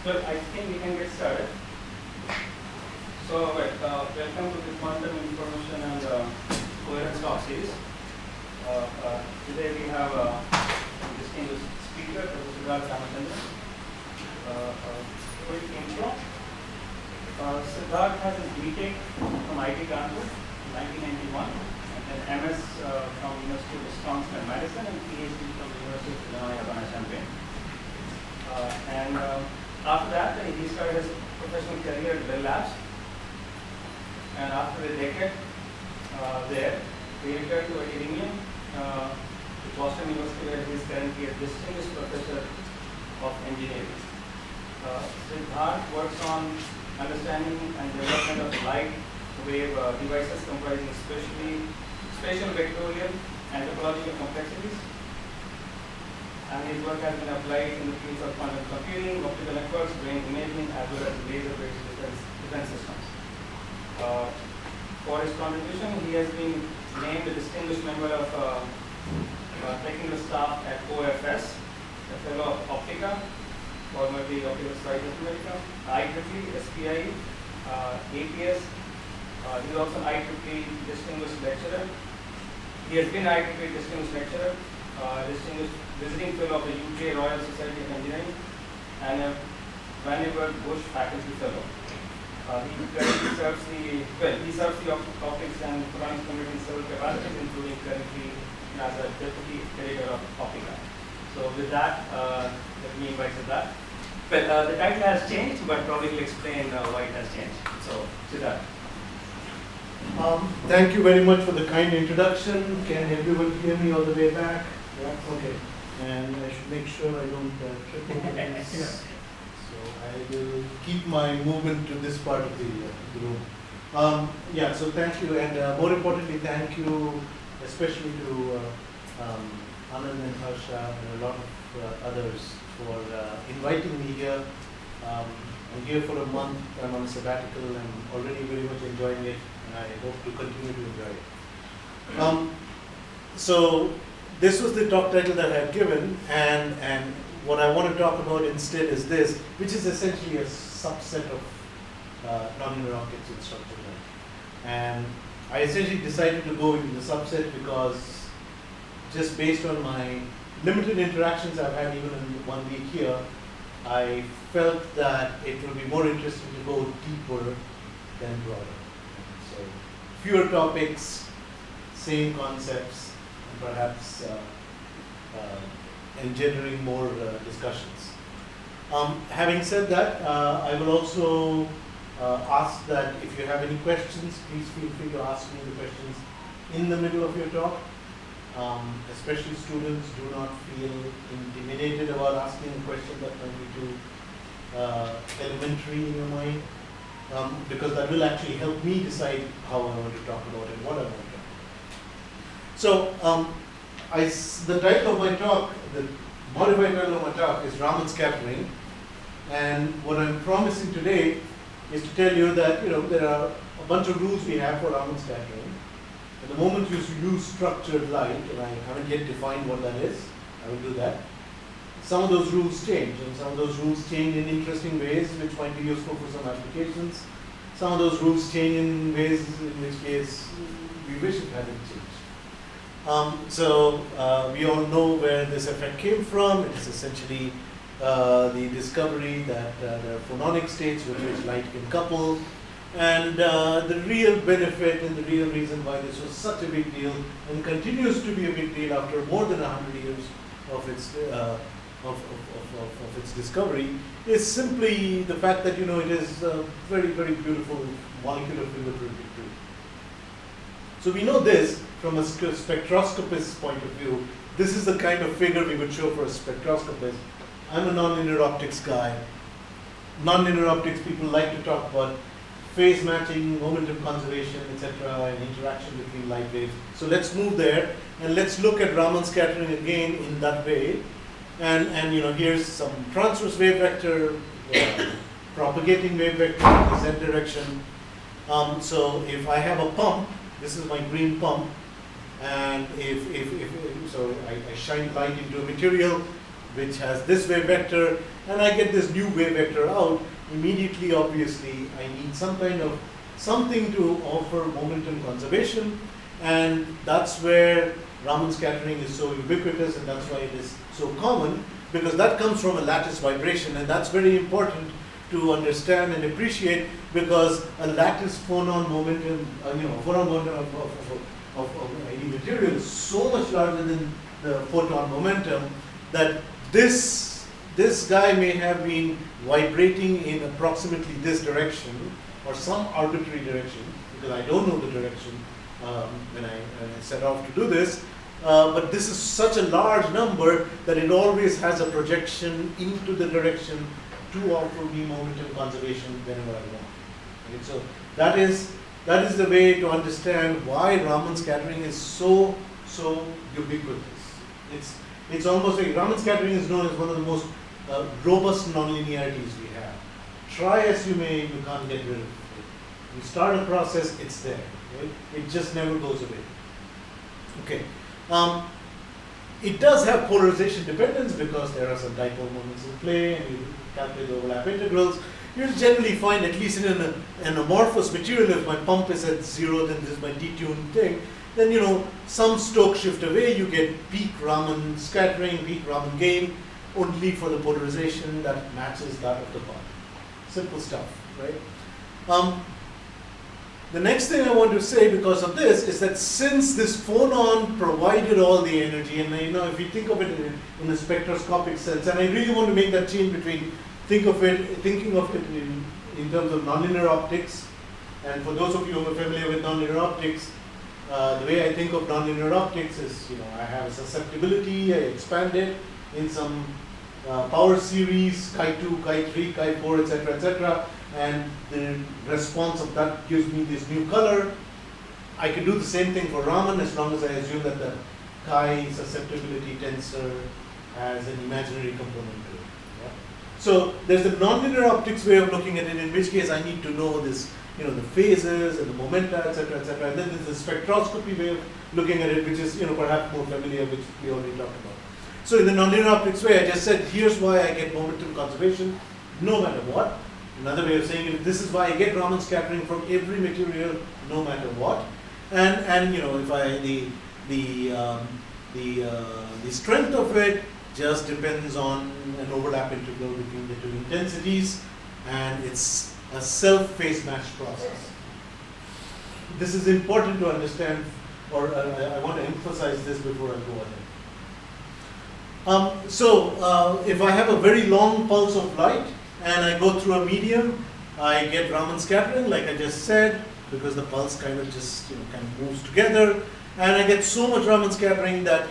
Well, I think we can get started. So, welcome to the quantum information and coherence talk series. Today we have a distinguished speaker, Professor Siddharth Ramachandran. Quick intro. Siddharth has his BTech from IT Kanpur in 1991, and then MS from University of Wisconsin and Madison, and PhD from the University of Illinois, and after that, he started his professional career at Bell Labs, and after a decade there, he returned to academia to Boston University, where he is currently a distinguished professor of engineering. Siddharth works on understanding and development of light wave devices comprising spatial vectorial and topological complexities. And his work has been applied in the fields of quantum computing, optical networks, brain imaging, as well as laser-based defense systems. For his contribution, he has been named a distinguished member of technical staff at OFS, a fellow of Optica, formerly Optical Society of America, IEEE, SPIE, APS. He is also an IEEE distinguished lecturer. He has been IEEE distinguished lecturer, distinguished visiting fellow of the UK Royal Society of Engineering, and a Vandenberg Bush faculty fellow. He currently serves the optics and photonics community in several capacities, including currently as a deputy editor of Optica. So with that, let me invite Siddharth. Well, the title has changed, but probably will explain why it has changed. So, Siddharth. Thank you very much for the kind introduction. Can everyone hear me all the way back? Yeah. Okay. And I should make sure I don't trip over this. Yeah. So I will keep my movement to this part of the room. Yeah, so thank you, and more importantly, thank you especially to Anand and Harsha and a lot of others for inviting me here. I'm here for a month. I'm on sabbatical. I'm already very much enjoying it, and I hope to continue to enjoy it. So this was the talk title that I had given, and what I want to talk about instead is this, which is essentially a subset of nonlinear optics in structured light. And I essentially decided to go into the subset because just based on my limited interactions I've had even in 1 week here, I felt that it would be more interesting to go deeper than broader. So fewer topics, same concepts, and perhaps engendering more discussions. Having said that, I will also ask that if you have any questions, please feel free to ask me the questions in the middle of your talk. Especially students, do not feel intimidated about asking a question that might be too elementary in your mind, because that will actually help me decide how I want to talk about it, what I want to talk about. So the title of my talk, the modified title of my talk is Raman scattering, and what I'm promising today is to tell you that there are a bunch of rules we have for Raman scattering. At the moment you use structured light, and I haven't yet defined what that is. I will do that. Some of those rules change, and some of those rules change in interesting ways which might be useful for some applications. Some of those rules change in ways in which case we wish it hadn't changed. So we all know where this effect came from. It is essentially the discovery that there are photonic states with which light can couple. And the real benefit and the real reason why this was such a big deal and continues to be a big deal after more than 100 years of its discovery is simply the fact that it is a very, very beautiful molecular fingerprinting tool. So we know this from a spectroscopist's point of view. This is the kind of figure we would show for a spectroscopist. I'm a nonlinear optics guy. Nonlinear optics people like to talk about phase matching, momentum conservation, etc., and interaction between light waves. So let's move there and let's look at Raman scattering again in that way. And here's some transverse wave vector, propagating wave vector in the z direction. So if I have a pump, this is my green pump, and if I shine light into a material which has this wave vector, and I get this new wave vector out, immediately, obviously, I need some kind of something to offer momentum conservation, and that's where Raman scattering is so ubiquitous, and that's why it is so common, because that comes from a lattice vibration, and that's very important to understand and appreciate, because a lattice phonon momentum, phonon momentum of any material is so much larger than the photon momentum that this guy may have been vibrating in approximately this direction or some arbitrary direction, because I don't know the direction when I set off to do this, but this is such a large number that it always has a projection into the direction to offer me momentum conservation whenever I want. Okay, so that is the way to understand why Raman scattering is so ubiquitous. It's almost like Raman scattering is known as one of the most robust nonlinearities we have. Try as you may, you can't get rid of it. You start a process, it's there. Right? It just never goes away. Okay. It does have polarization dependence because there are some dipole moments in play, and you calculate the overlap integrals. You'll generally find, at least in an amorphous material, if my pump is at 0, then this is my detuned thing, then some Stokes shift away, you get peak Raman scattering, peak Raman gain, only for the polarization that matches that of the pump. Simple stuff, right? The next thing I want to say because of this is that since this phonon provided all the energy, and if you think of it in a spectroscopic sense, and I really want to make that change between thinking of it in terms of nonlinear optics, and for those of you who are familiar with nonlinear optics, the way I think of nonlinear optics is, I have a susceptibility, I expand it in some power series, chi2, chi3, chi4, etc., and the response of that gives me this new color. I can do the same thing for Raman as long as I assume that the chi susceptibility tensor has an imaginary component to it. Yeah? So there's a nonlinear optics way of looking at it, in which case I need to know this, the phases and the momenta, etc., etc. And then there's the spectroscopy way of looking at it, which is perhaps more familiar, which we already talked about. So in the nonlinear optics way, I just said, here's why I get momentum conservation, no matter what. Another way of saying it, this is why I get Raman scattering from every material, no matter what. And if I the strength of it just depends on an overlap integral between the two intensities, and it's a self-phase match process. This is important to understand, or I want to emphasize this before I go ahead. So if I have a very long pulse of light, and I go through a medium, I get Raman scattering, like I just said, because the pulse kind of just kind of moves together, and I get so much Raman scattering that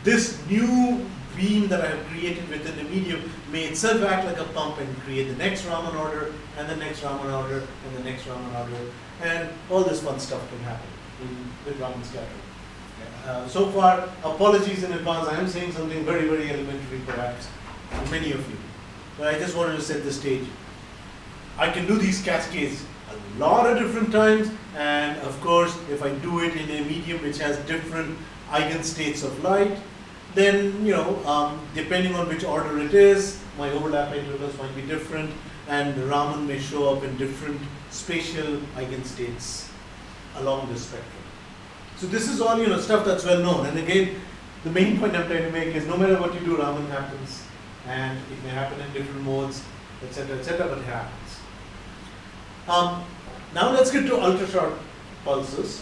this new beam that I have created within the medium may itself act like a pump and create the next Raman order, and the next Raman order, and the next Raman order, and all this fun stuff can happen with Raman scattering. So far, apologies in advance, I am saying something very, very elementary perhaps to many of you. But I just wanted to set the stage. I can do these cascades a lot of different times, and of course, if I do it in a medium which has different eigenstates of light, then depending on which order it is, my overlap intervals might be different, and the Raman may show up in different spatial eigenstates along the spectrum. So this is all stuff that's well known. And again, the main point I'm trying to make is no matter what you do, Raman happens. And it may happen in different modes, etc., but it happens. Now let's get to ultra-short pulses.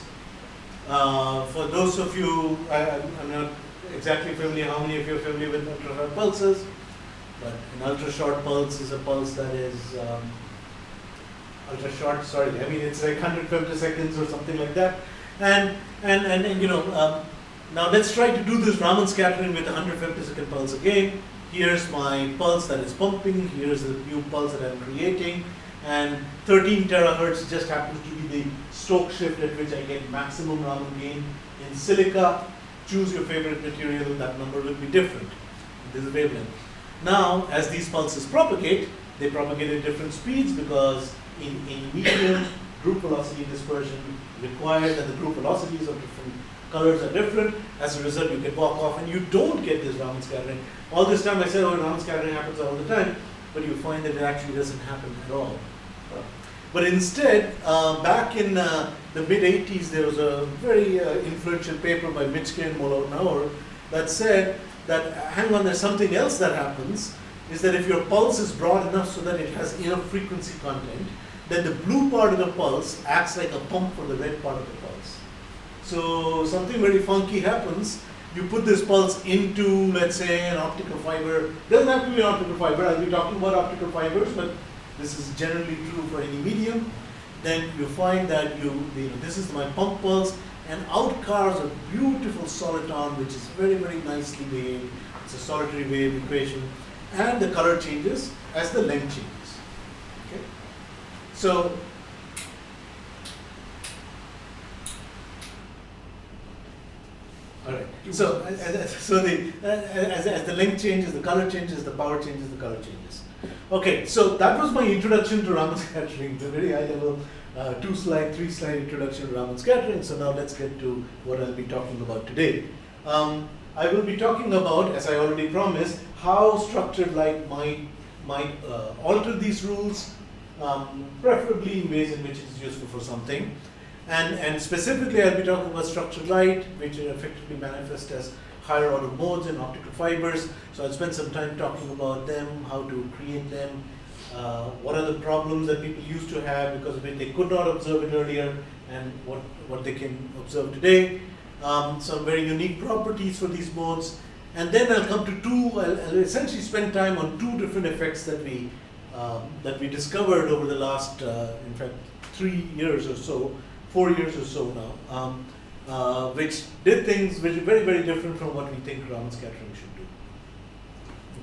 For those of you, I'm not exactly familiar, how many of you are familiar with ultra-short pulses, but an ultra-short pulse is a pulse that is ultra-short, it's like 100 femtoseconds or something like that. And now let's try to do this Raman scattering with a 100 femtosecond pulse again. Here's my pulse that is pumping, here's the new pulse that I'm creating, and 13 terahertz just happens to be the Stokes shift at which I get maximum Raman gain in silica. Choose your favorite material, that number will be different. This is wavelength. Now, as these pulses propagate, they propagate at different speeds because in medium, group velocity dispersion requires that the group velocities of different colors are different. As a result, you can walk off and you don't get this Raman scattering. All this time I said, oh, Raman scattering happens all the time, but you find that it actually doesn't happen at all. But instead, back in the mid-80s, there was a very influential paper by Mitschke and Molauer that said that, hang on, there's something else that happens, is that if your pulse is broad enough so that it has enough frequency content, then the blue part of the pulse acts like a pump for the red part of the pulse. So something very funky happens. You put this pulse into, let's say, an optical fiber. Doesn't have to be an optical fiber. I'll be talking about optical fibers, but this is generally true for any medium. Then you find that this is my pump pulse, and out comes a beautiful soliton, which is very, very nicely waved. It's a solitary wave equation, and the color changes as the length changes. Okay, so. All right. So, as the length changes, the color changes, the power changes, the color changes. Okay, so that was my introduction to Raman scattering. It's a very high level, 2-slide, 3-slide introduction to Raman scattering. So now let's get to what I'll be talking about today. I will be talking about, as I already promised, how structured light might alter these rules, preferably in ways in which it is useful for something. And specifically, I'll be talking about structured light, which effectively manifest as higher order modes in optical fibers. So I'll spend some time talking about them, how to create them, what are the problems that people used to have because of it they could not observe it earlier, and what they can observe today. Some very unique properties for these modes. And then I'll come to I'll essentially spend time on two different effects that we discovered over the last, in fact, 3 years or so, 4 years or so now, which did things which are very, very different from what we think Raman scattering should do.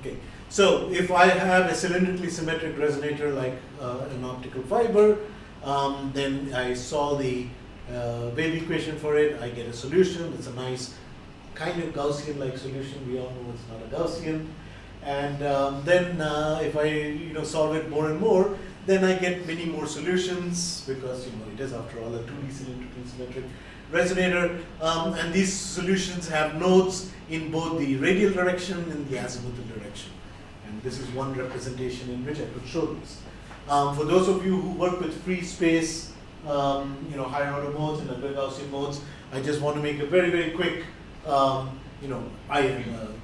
Okay, so if I have a cylindrically symmetric resonator like an optical fiber, then I solve the wave equation for it, I get a solution. It's a nice kind of Gaussian-like solution. We all know it's not a Gaussian. And then if I solve it more and more, then I get many more solutions because it is after all a 2D cylindrically symmetric resonator, and these solutions have nodes in both the radial direction and the azimuthal direction. And this is one representation in which I could show this. For those of you who work with free space, higher order modes and Gaussian modes, I just want to make a very, very quick,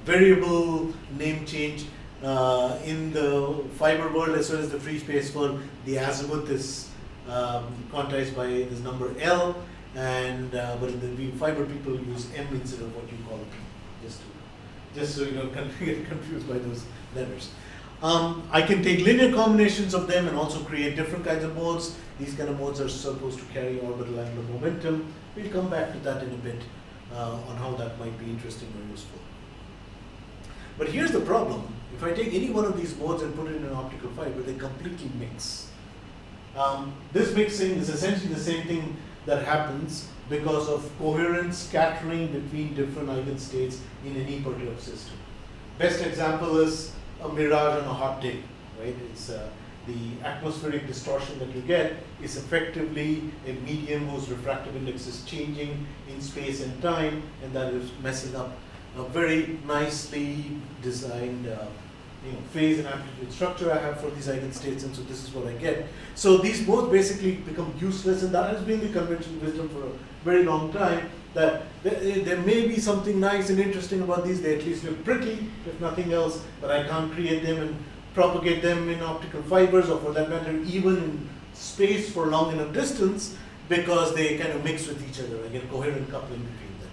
variable name change. In the fiber world as well as the free space world, the azimuth is quantized by this number L, and but in the fiber people use M instead of what you call P, just so you don't get confused by those letters. I can take linear combinations of them and also create different kinds of modes. These kind of modes are supposed to carry orbital angular momentum. We'll come back to that in a bit on how that might be interesting or useful. But here's the problem. If I take any one of these modes and put it in an optical fiber, they completely mix. This mixing is essentially the same thing that happens because of coherent scattering between different eigenstates in any particular system. Best example is a mirage on a hot day, right? It's the atmospheric distortion that you get is effectively a medium whose refractive index is changing in space and time, and that is messing up a very nicely designed phase and amplitude structure I have for these eigenstates, and so this is what I get. So these modes basically become useless, and that has been the conventional wisdom for a very long time, that there may be something nice and interesting about these. They at least look pretty, if nothing else, but I can't create them and propagate them in optical fibers, or for that matter, even in space for long enough distance, because they kind of mix with each other. I get coherent coupling between them.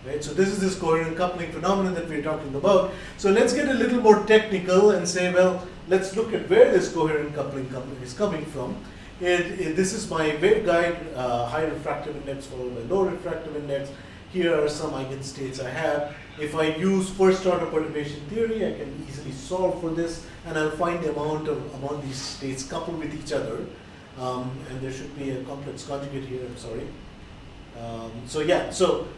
Right? So this is this coherent coupling phenomenon that we're talking about. So let's get a little more technical and say, well, let's look at where this coherent coupling is coming from. This is my waveguide, high refractive index followed by low refractive index. Here are some eigenstates I have. If I use first order perturbation theory, I can easily solve for this, and I'll find the amount these states coupled with each other. And there should be a complex conjugate here, I'm sorry. So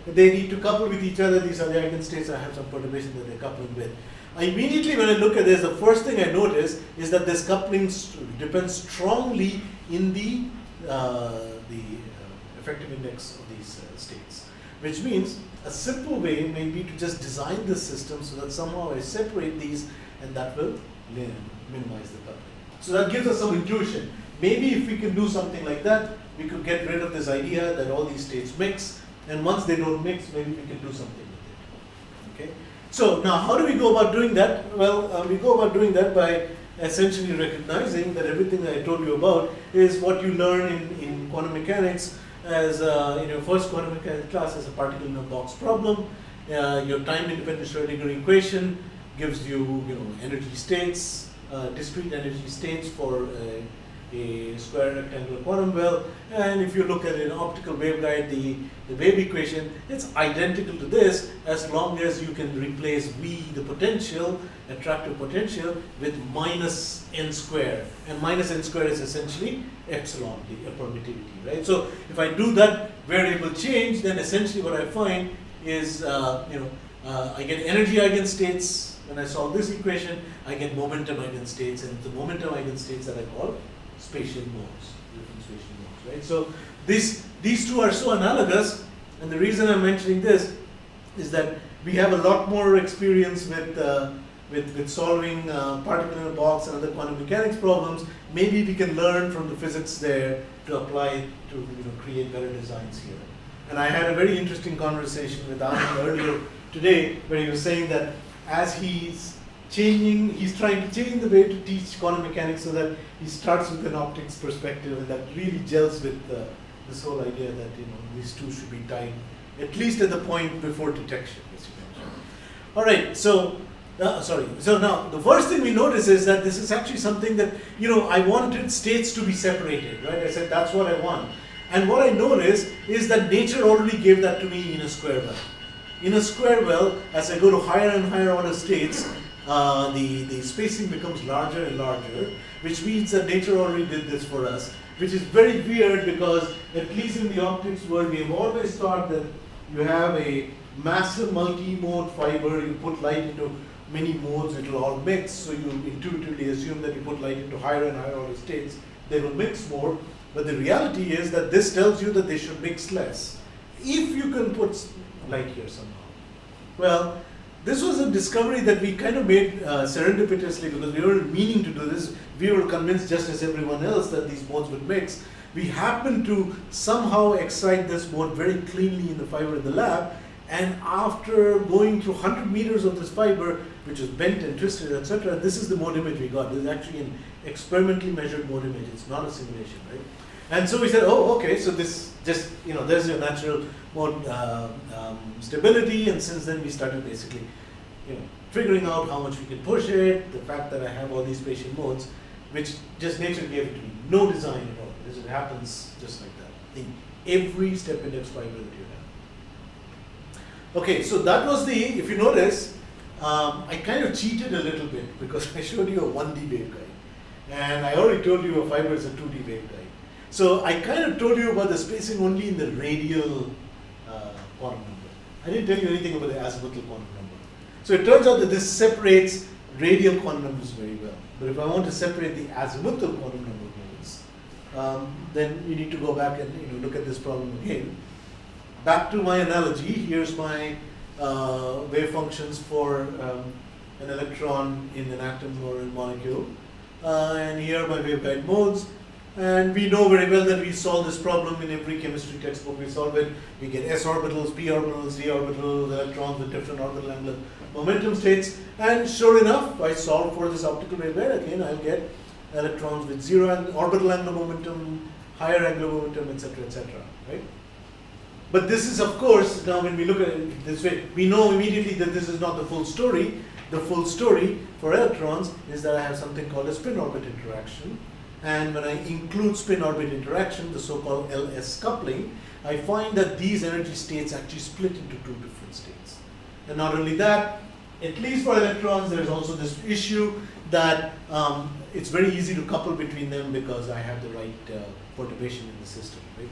they need to couple with each other. These are the eigenstates. I have some perturbation that they're coupling with. Immediately when I look at this, the first thing I notice is that this coupling depends strongly in the effective index of these states. which means a simple way may be to just design this system so that somehow I separate these, and that will minimize the coupling. So that gives us some intuition. Maybe if we can do something like that, we could get rid of this idea that all these states mix, and once they don't mix, maybe we can do something with it. Okay. So now, how do we go about doing that? Well, we go about doing that by essentially recognizing that everything that I told you about is what you learn in quantum mechanics as in your first quantum mechanics class as a particle in a box problem. Your time-independent Schrödinger equation gives you, energy states, discrete energy states for a square rectangular quantum well, and if you look at an optical waveguide, the wave equation, it's identical to this as long as you can replace V, the potential, attractive potential, with minus n square, and minus n square is essentially epsilon, the permittivity, right? So if I do that variable change, then essentially what I find is, I get energy eigenstates. When I solve this equation, I get momentum eigenstates, and the momentum eigenstates that I call spatial modes, different spatial modes, right? So these two are so analogous, and the reason I'm mentioning this is that we have a lot more experience with solving particle in a box and other quantum mechanics problems. Maybe we can learn from the physics there to apply to create better designs here. And I had a very interesting conversation with Anand earlier today, where he was saying that as he's trying to change the way to teach quantum mechanics so that he starts with an optics perspective, and that really gels with this whole idea that these two should be tied at least at the point before detection, as you mentioned. All right, so now the first thing we notice is that this is actually something that I wanted states to be separated, right? I said that's what I want, and what I notice is that nature already gave that to me in a square well. In a square well, as I go to higher and higher order states, the spacing becomes larger and larger, which means that nature already did this for us, which is very weird because at least in the optics world, we have always thought that you have a massive multi-mode fiber, you put light into many modes, it will all mix, so you intuitively assume that you put light into higher and higher order states, they will mix more, but the reality is that this tells you that they should mix less, if you can put light here somehow. Well, this was a discovery that we kind of made serendipitously because we weren't meaning to do this. We were convinced, just as everyone else, that these modes would mix. We happened to somehow excite this mode very cleanly in the fiber in the lab, and after going through 100 meters of this fiber, which was bent and twisted, etc., this is the mode image we got. This is actually an experimentally measured mode image. It's not a simulation, right? And so we said, oh, okay, so this just, there's your natural mode stability, and since then we started basically, figuring out how much we can push it, the fact that I have all these spatial modes, which just nature gave it to me. No design at all. It happens just like that in every step index fiber that you have. Okay, so that was if you notice, I kind of cheated a little bit because I showed you a 1D waveguide. And I already told you a fiber is a 2D waveguide. So I kind of told you about the spacing only in the radial quantum number. I didn't tell you anything about the azimuthal quantum number. So it turns out that this separates radial quantum numbers very well. But if I want to separate the azimuthal quantum number modes, then we need to go back and look at this problem again. Back to my analogy, here's my wave functions for an electron in an atom or a molecule. And here are my waveguide modes. And we know very well that we solve this problem in every chemistry textbook. We solve it. We get s orbitals, p orbitals, d orbitals, electrons with different orbital angular momentum states. And sure enough, I solve for this optical waveguide. Again, I'll get electrons with zero orbital angular momentum, higher angular momentum, etc., etc. Right? But this is, of course, now when we look at it this way, we know immediately that this is not the full story. The full story for electrons is that I have something called a spin-orbit interaction. And when I include spin-orbit interaction, the so-called LS coupling, I find that these energy states actually split into two different states. And not only that, at least for electrons, there's also this issue that it's very easy to couple between them because I have the right perturbation in the system. Right?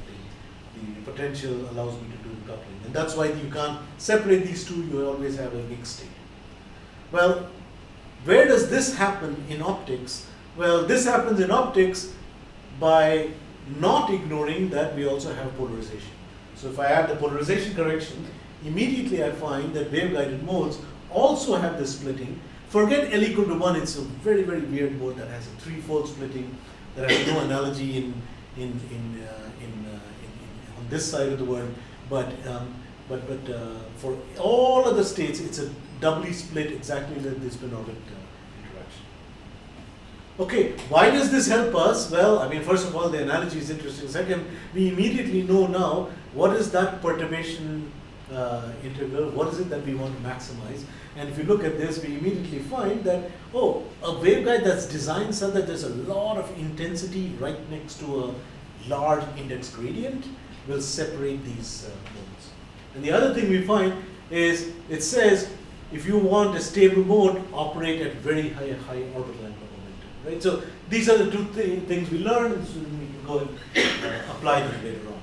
The potential allows me to do the coupling. And that's why you can't separate these two, you always have a mixed state. Well, where does this happen in optics? Well, this happens in optics by not ignoring that we also have polarization. So if I add the polarization correction, immediately I find that wave-guided modes also have this splitting. Forget L equal to 1, it's a very, very weird mode that has a threefold splitting, that has no analogy on this side of the world, but for all other states, it's a doubly split exactly like this spin-orbit interaction. Okay, why does this help us? Well, I mean, first of all, the analogy is interesting. Second, we immediately know now what is that perturbation integral, what is it that we want to maximize. And if you look at this, we immediately find that, oh, a waveguide that's designed so that there's a lot of intensity right next to a large index gradient will separate these modes. And the other thing we find is it says if you want a stable mode, operate at very high orbital angular momentum, right? So these are the two things we learned, so we can go and apply them later on.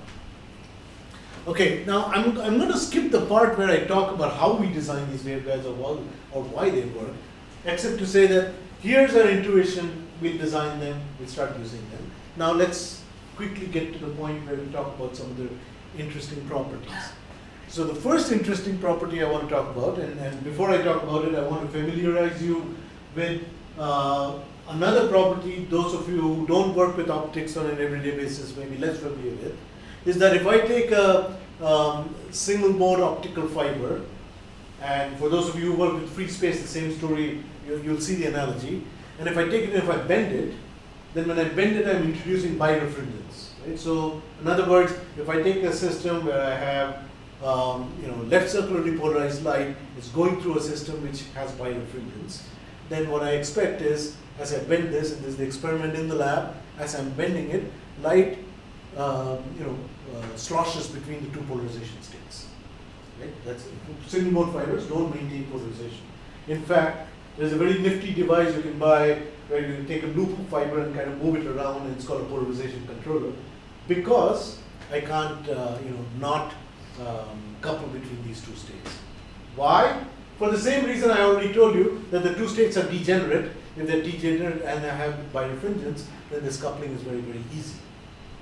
Okay, now I'm going to skip the part where I talk about how we design these waveguides or why they work, except to say that here's our intuition, we'll design them, we'll start using them. Now let's quickly get to the point where we talk about some of the interesting properties. So the first interesting property I want to talk about, and before I talk about it, I want to familiarize you with another property those of you who don't work with optics on an everyday basis may be less familiar with, is that if I take a single mode optical fiber, and for those of you who work with free space, the same story, you'll see the analogy, and if I take it and if I bend it, then when I bend it, I'm introducing birefringence. Right? So in other words, if I take a system where I have left circularly polarized light is going through a system which has birefringence, then what I expect is, as I bend this, and this is the experiment in the lab, as I'm bending it, light sloshes between the two polarization states. Right? That's single mode fibers don't maintain polarization. In fact, there's a very nifty device you can buy where you can take a loop of fiber and kind of move it around, and it's called a polarization controller, because I can't not couple between these two states. Why? For the same reason I already told you that the two states are degenerate. If they're degenerate and I have birefringence, then this coupling is very, very easy.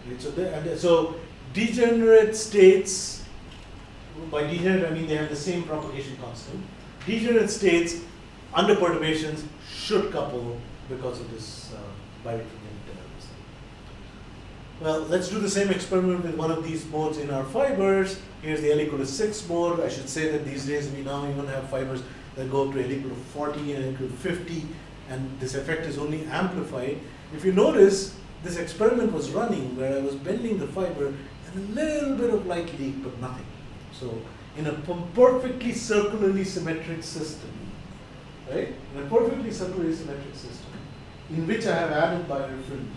Right? So degenerate states, by degenerate I mean they have the same propagation constant. Degenerate states under perturbations should couple because of this birefringent. Well, let's do the same experiment with one of these modes in our fibers. Here's the L equal to 6 mode. I should say that these days we now even have fibers that go up to L equal to 40 and L equal to 50, and this effect is only amplified. If you notice, this experiment was running where I was bending the fiber and a little bit of light leak, but nothing. So in a perfectly circularly symmetric system, right? In a perfectly circularly symmetric system, in which I have added birefringence,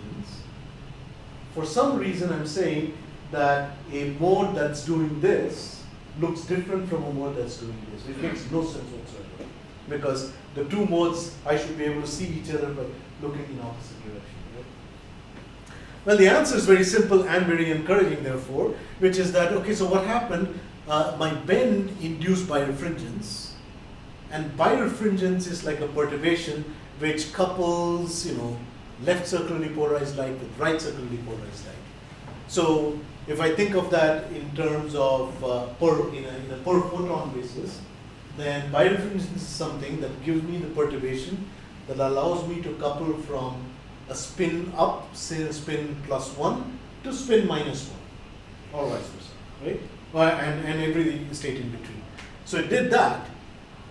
for some reason I'm saying that a mode that's doing this looks different from a mode that's doing this. It makes no sense whatsoever, because the two modes, I should be able to see each other but looking in opposite direction. Right? Well, the answer is very simple and very encouraging, therefore, which is that, okay, so what happened? My bend induced birefringence, and birefringence is like a perturbation which couples, left circularly polarized light with right circularly polarized light. So if I think of that in terms of in a per photon basis, then birefringence is something that gives me the perturbation that allows me to couple from a spin up, say a spin +1, to spin -1, or vice versa, right? And every state in between. So it did that,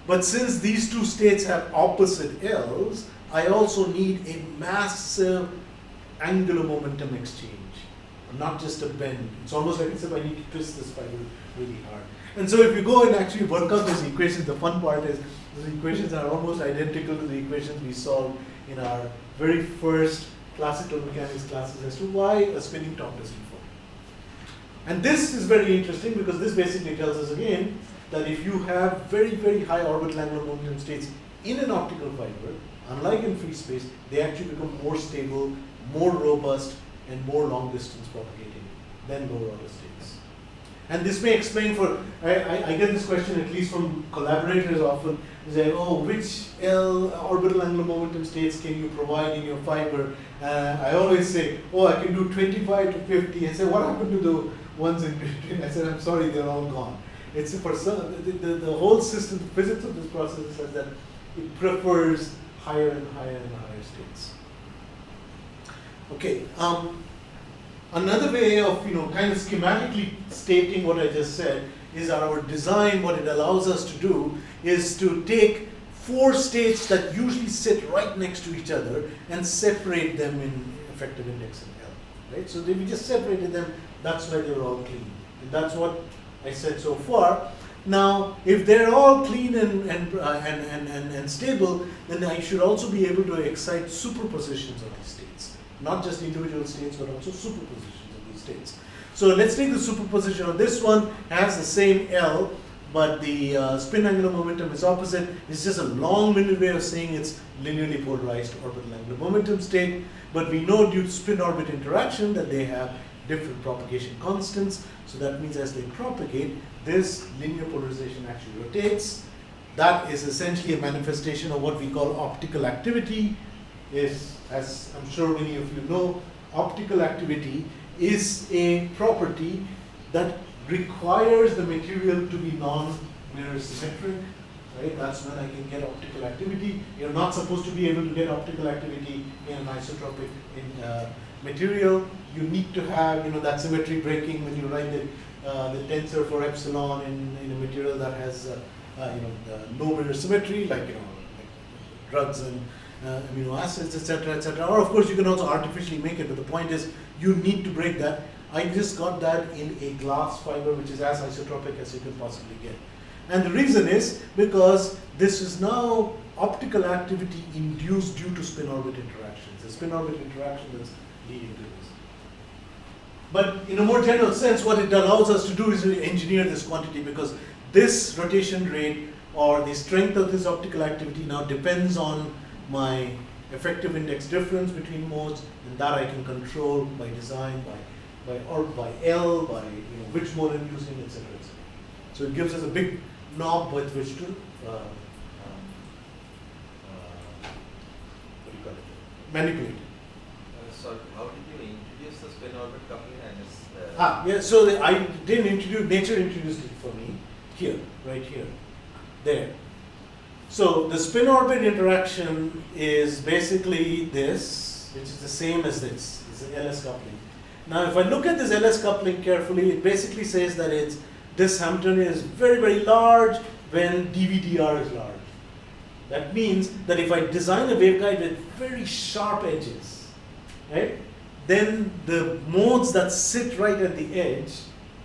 but since these two states have opposite L's, I also need a massive angular momentum exchange, not just a bend. It's almost like as if I need to twist this fiber really hard. And so if you go and actually work out those equations, the fun part is those equations are almost identical to the equations we solved in our very first classical mechanics classes as to why a spinning top doesn't fall. And this is very interesting because this basically tells us again that if you have very, very high orbital angular momentum states in an optical fiber, unlike in free space, they actually become more stable, more robust, and more long distance propagating than lower order states. And this may explain I get this question at least from collaborators often, they say, oh, which orbital angular momentum states can you provide in your fiber? I always say, oh, I can do 25 to 50. I say, what happened to the ones in between. I said, I'm sorry, they're all gone. It's for some, the whole system, the physics of this process says that it prefers higher and higher and higher states. Okay. Another way of kind of schematically stating what I just said is our design. What it allows us to do is to take 4 states that usually sit right next to each other and separate them in effective index and L. Right? So we just separated them. That's why they were all clean. And that's what I said so far. Now, if they're all clean and stable, then I should also be able to excite superpositions of these states. Not just individual states, but also superpositions of these states. So let's take the superposition of this one. Has the same L, but the spin angular momentum is opposite. It's just a long-winded way of saying it's linearly polarized orbital angular momentum state. But we know due to spin-orbit interaction that they have different propagation constants. So that means as they propagate, this linear polarization actually rotates. That is essentially a manifestation of what we call optical activity. Is, as I'm sure many of you know, optical activity is a property that requires the material to be non-mirror symmetric. Right? That's when I can get optical activity. You're not supposed to be able to get optical activity in an isotropic material. You need to have that symmetry breaking when you write the tensor for epsilon in a material that has no mirror symmetry, like like drugs and amino acids, etc., etc. Or of course you can also artificially make it, but the point is you need to break that. I just got that in a glass fiber, which is as isotropic as you can possibly get. And the reason is because this is now optical activity induced due to spin-orbit interactions. The spin-orbit interaction that's leading to this. But in a more general sense, what it allows us to do is to engineer this quantity, because this rotation rate or the strength of this optical activity now depends on my effective index difference between modes, and that I can control by design, by L, by which mode I'm using, etc., etc. So it gives us a big knob with which to manipulate. Sorry, how did you introduce the spin orbit coupling and Yeah, so I didn't introduce, nature introduced it for me here, right here, there. So the spin orbit interaction is basically this, which is the same as this. It's an LS coupling. Now, if I look at this LS coupling carefully, it basically says that this Hamiltonian is very, very large when dVdr is large. That means that if I design a waveguide with very sharp edges, right, then the modes that sit right at the edge,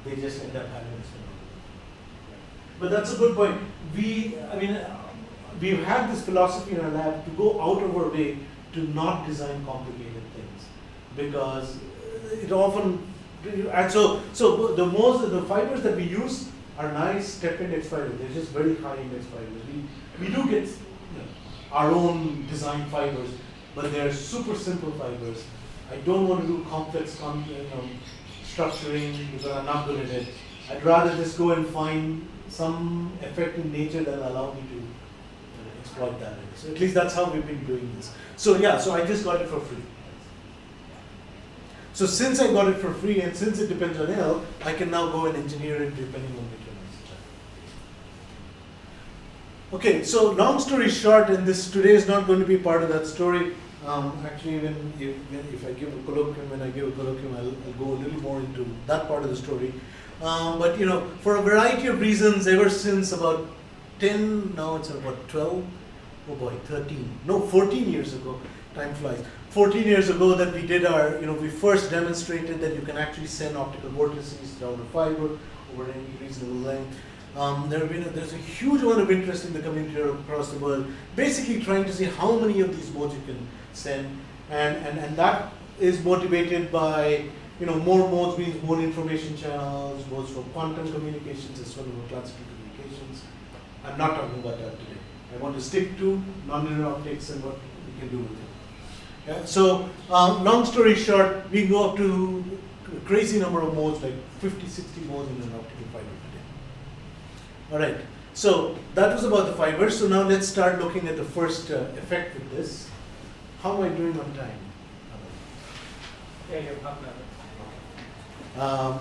they just end up having a spin orbit. But that's a good point. We've had this philosophy in our lab to go out of our way to not design complicated things, because it often, and so the fibers that we use are nice step index fibers. They're just very high index fibers. We do get our own design fibers, but they're super simple fibers. I don't want to do complex structuring because I'm not good at it. I'd rather just go and find some effect in nature that will allow me to exploit that. So at least that's how we've been doing this. So yeah, so I just got it for free. So since I got it for free and since it depends on L, I can now go and engineer it depending on the terms. Okay, so long story short, and this today is not going to be part of that story. Actually, if I give a colloquium, I'll go a little more into that part of the story. But for a variety of reasons, ever since about 10, now it's about 12, oh boy, 13, no, 14 years ago, time flies. 14 years ago that we did our, we first demonstrated that you can actually send optical vortices down a fiber over any reasonable length. There's a huge amount of interest in the community across the world, basically trying to see how many of these modes you can send, and that is motivated by, more modes means more information channels, modes for quantum communications as well as classical communications. I'm not talking about that today. I want to stick to nonlinear optics and what we can do with it. Yeah, so long story short, we go up to a crazy number of modes, like 50, 60 modes in an optical fiber today. All right, so that was about the fibers. So now let's start looking at the first effect with this. How am I doing on time? Yeah, you have half an hour.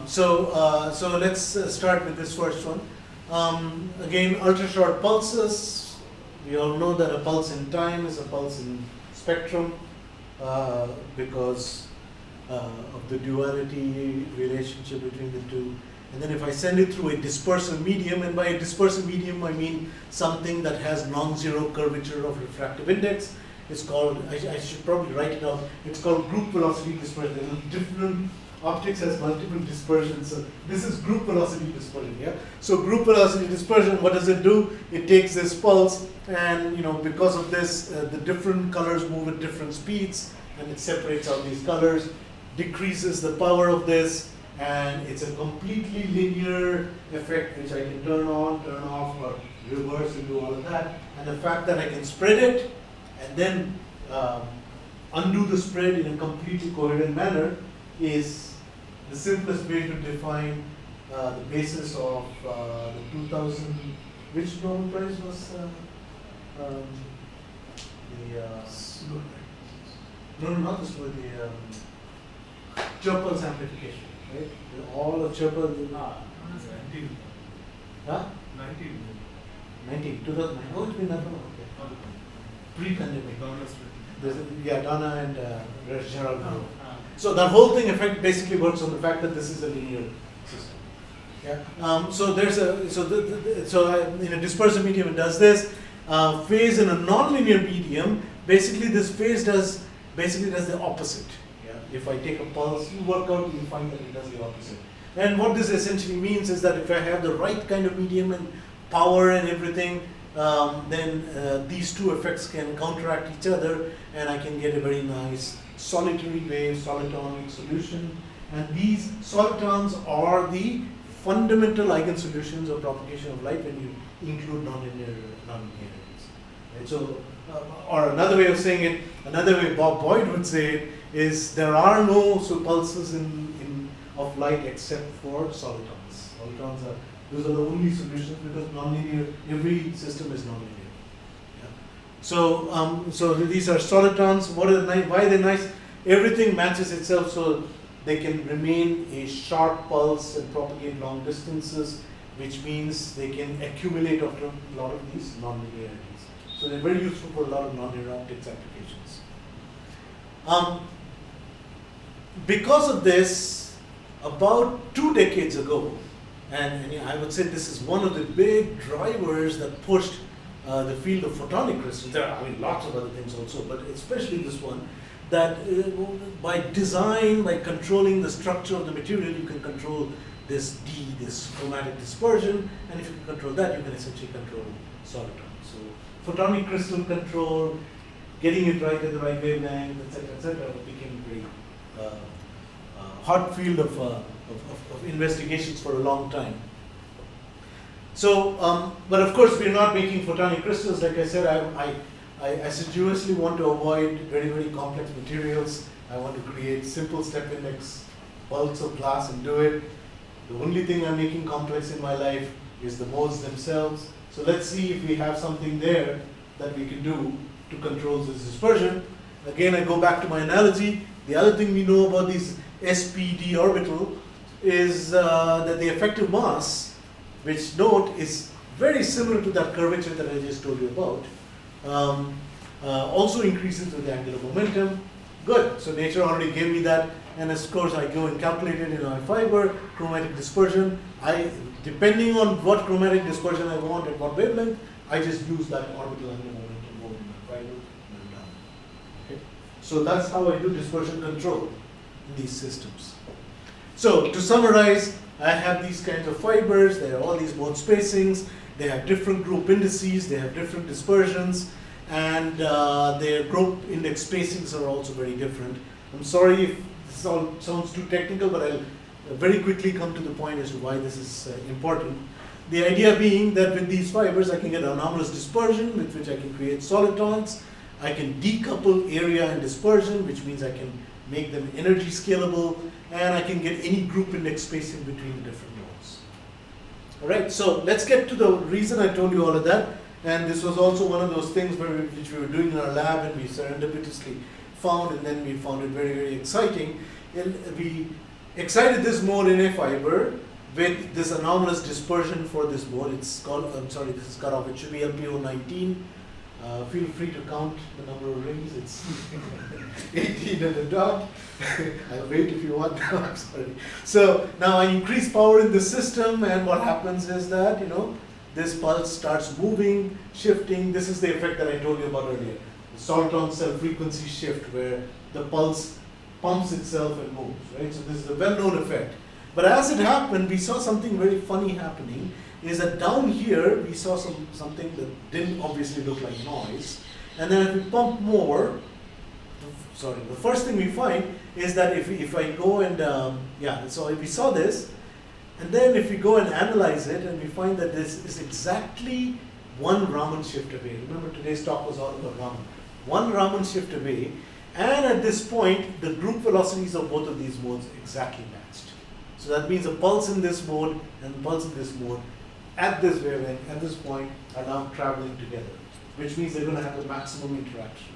So let's start with this first one. Again, ultra short pulses. We all know that a pulse in time is a pulse in spectrum because of the duality relationship between the two. And then if I send it through a dispersive medium, and by a dispersive medium I mean something that has non-zero curvature of refractive index, it's called, I should probably write it out, it's called group velocity dispersion. Different optics has multiple dispersions, so this is group velocity dispersion, yeah? So group velocity dispersion, what does it do? It takes this pulse, and because of this, the different colors move at different speeds, and it separates out these colors, decreases the power of this, and it's a completely linear effect which I can turn on, turn off, or reverse and do all of that. And the fact that I can spread it and then undo the spread in a completely coherent manner is the simplest way to define the basis of the 2000, which Nobel Prize was not the slow, the Chopin's amplification. Right? All of Chopin. 19. Huh? 19. 2009. Oh, it's been that long. Okay. Pre-pandemic. Donna and Gerald. So that whole thing effect basically works on the fact that this is a linear system. Yeah. So there's a in a dispersive medium it does this. Phase in a nonlinear medium, basically this phase does the opposite. If I take a pulse, you work out, you find that it does the opposite. And what this essentially means is that if I have the right kind of medium and power and everything, then these two effects can counteract each other, and I can get a very nice solitary wave, solitonic solution. And these solitons are the fundamental eigensolutions of propagation of light when you include nonlinearities. Right? So, or another way of saying it, another way Bob Boyd would say it, is there are no pulses of light except for solitons. Solitons those are the only solutions because nonlinear, every system is nonlinear. Yeah. So these are solitons. Why are they nice? Everything matches itself so they can remain a short pulse and propagate long distances, which means they can accumulate after a lot of these nonlinearities. So they're very useful for a lot of non-linear optics applications. Because of this, about 2 decades ago, and I would say this is one of the big drivers that pushed the field of photonic crystals. There are lots of other things also, but especially this one, that by design, by controlling the structure of the material, you can control this chromatic dispersion, and if you can control that, you can essentially control solitons. So photonic crystal control, getting it right at the right wavelength, etc., became a very hot field of investigations for a long time. So, but of course, we're not making photonic crystals. Like I said, I assiduously want to avoid very, very complex materials. I want to create simple step index bulks of glass and do it. The only thing I'm making complex in my life is the modes themselves. So let's see if we have something there that we can do to control this dispersion. Again, I go back to my analogy. The other thing we know about these SPD orbital is that the effective mass, which note is very similar to that curvature that I just told you about, also increases with the angular momentum. Good, so nature already gave me that, and of course I go and calculate it in my fiber, chromatic dispersion. Depending on what chromatic dispersion I want at what wavelength, I just use that orbital angular momentum over in my fiber and I'm done. Okay? So that's how I do dispersion control in these systems. So to summarize, I have these kinds of fibers, they have all these mode spacings, they have different group indices, they have different dispersions, and their group index spacings are also very different. I'm sorry if this all sounds too technical, but I'll very quickly come to the point as to why this is important. The idea being that with these fibers I can get anomalous dispersion with which I can create solitons. I can decouple area and dispersion, which means I can make them energy scalable, and I can get any group index spacing between the different nodes. Alright, so let's get to the reason I told you all of that, and this was also one of those things which we were doing in our lab and we serendipitously found, and then we found it very, very exciting. And we excited this mode in a fiber with this anomalous dispersion for this mode. It's called, I'm sorry, this is cut off. It should be LPO19. Feel free to count the number of rings. It's 18 and a dot. I'll wait if you want. I'm sorry. So now I increase power in the system, and what happens is that, you know, this pulse starts moving, shifting. This is the effect that I told you about earlier. The Solton cell frequency shift, where the pulse pumps itself and moves, right? So this is a well-known effect. But as it happened, we saw something very funny happening, is that down here, we saw something that didn't obviously look like noise. And then if we pump more, the first thing we find is that if I go and, so if we saw this, and then if we go and analyze it, and we find that this is exactly one Raman shift away. Remember, today's talk was all about Raman. One Raman shift away, and at this point, the group velocities of both of these modes exactly matched. So that means a pulse in this mode and a pulse in this mode at this wavelength, at this point, are now traveling together, which means they're going to have the maximum interaction.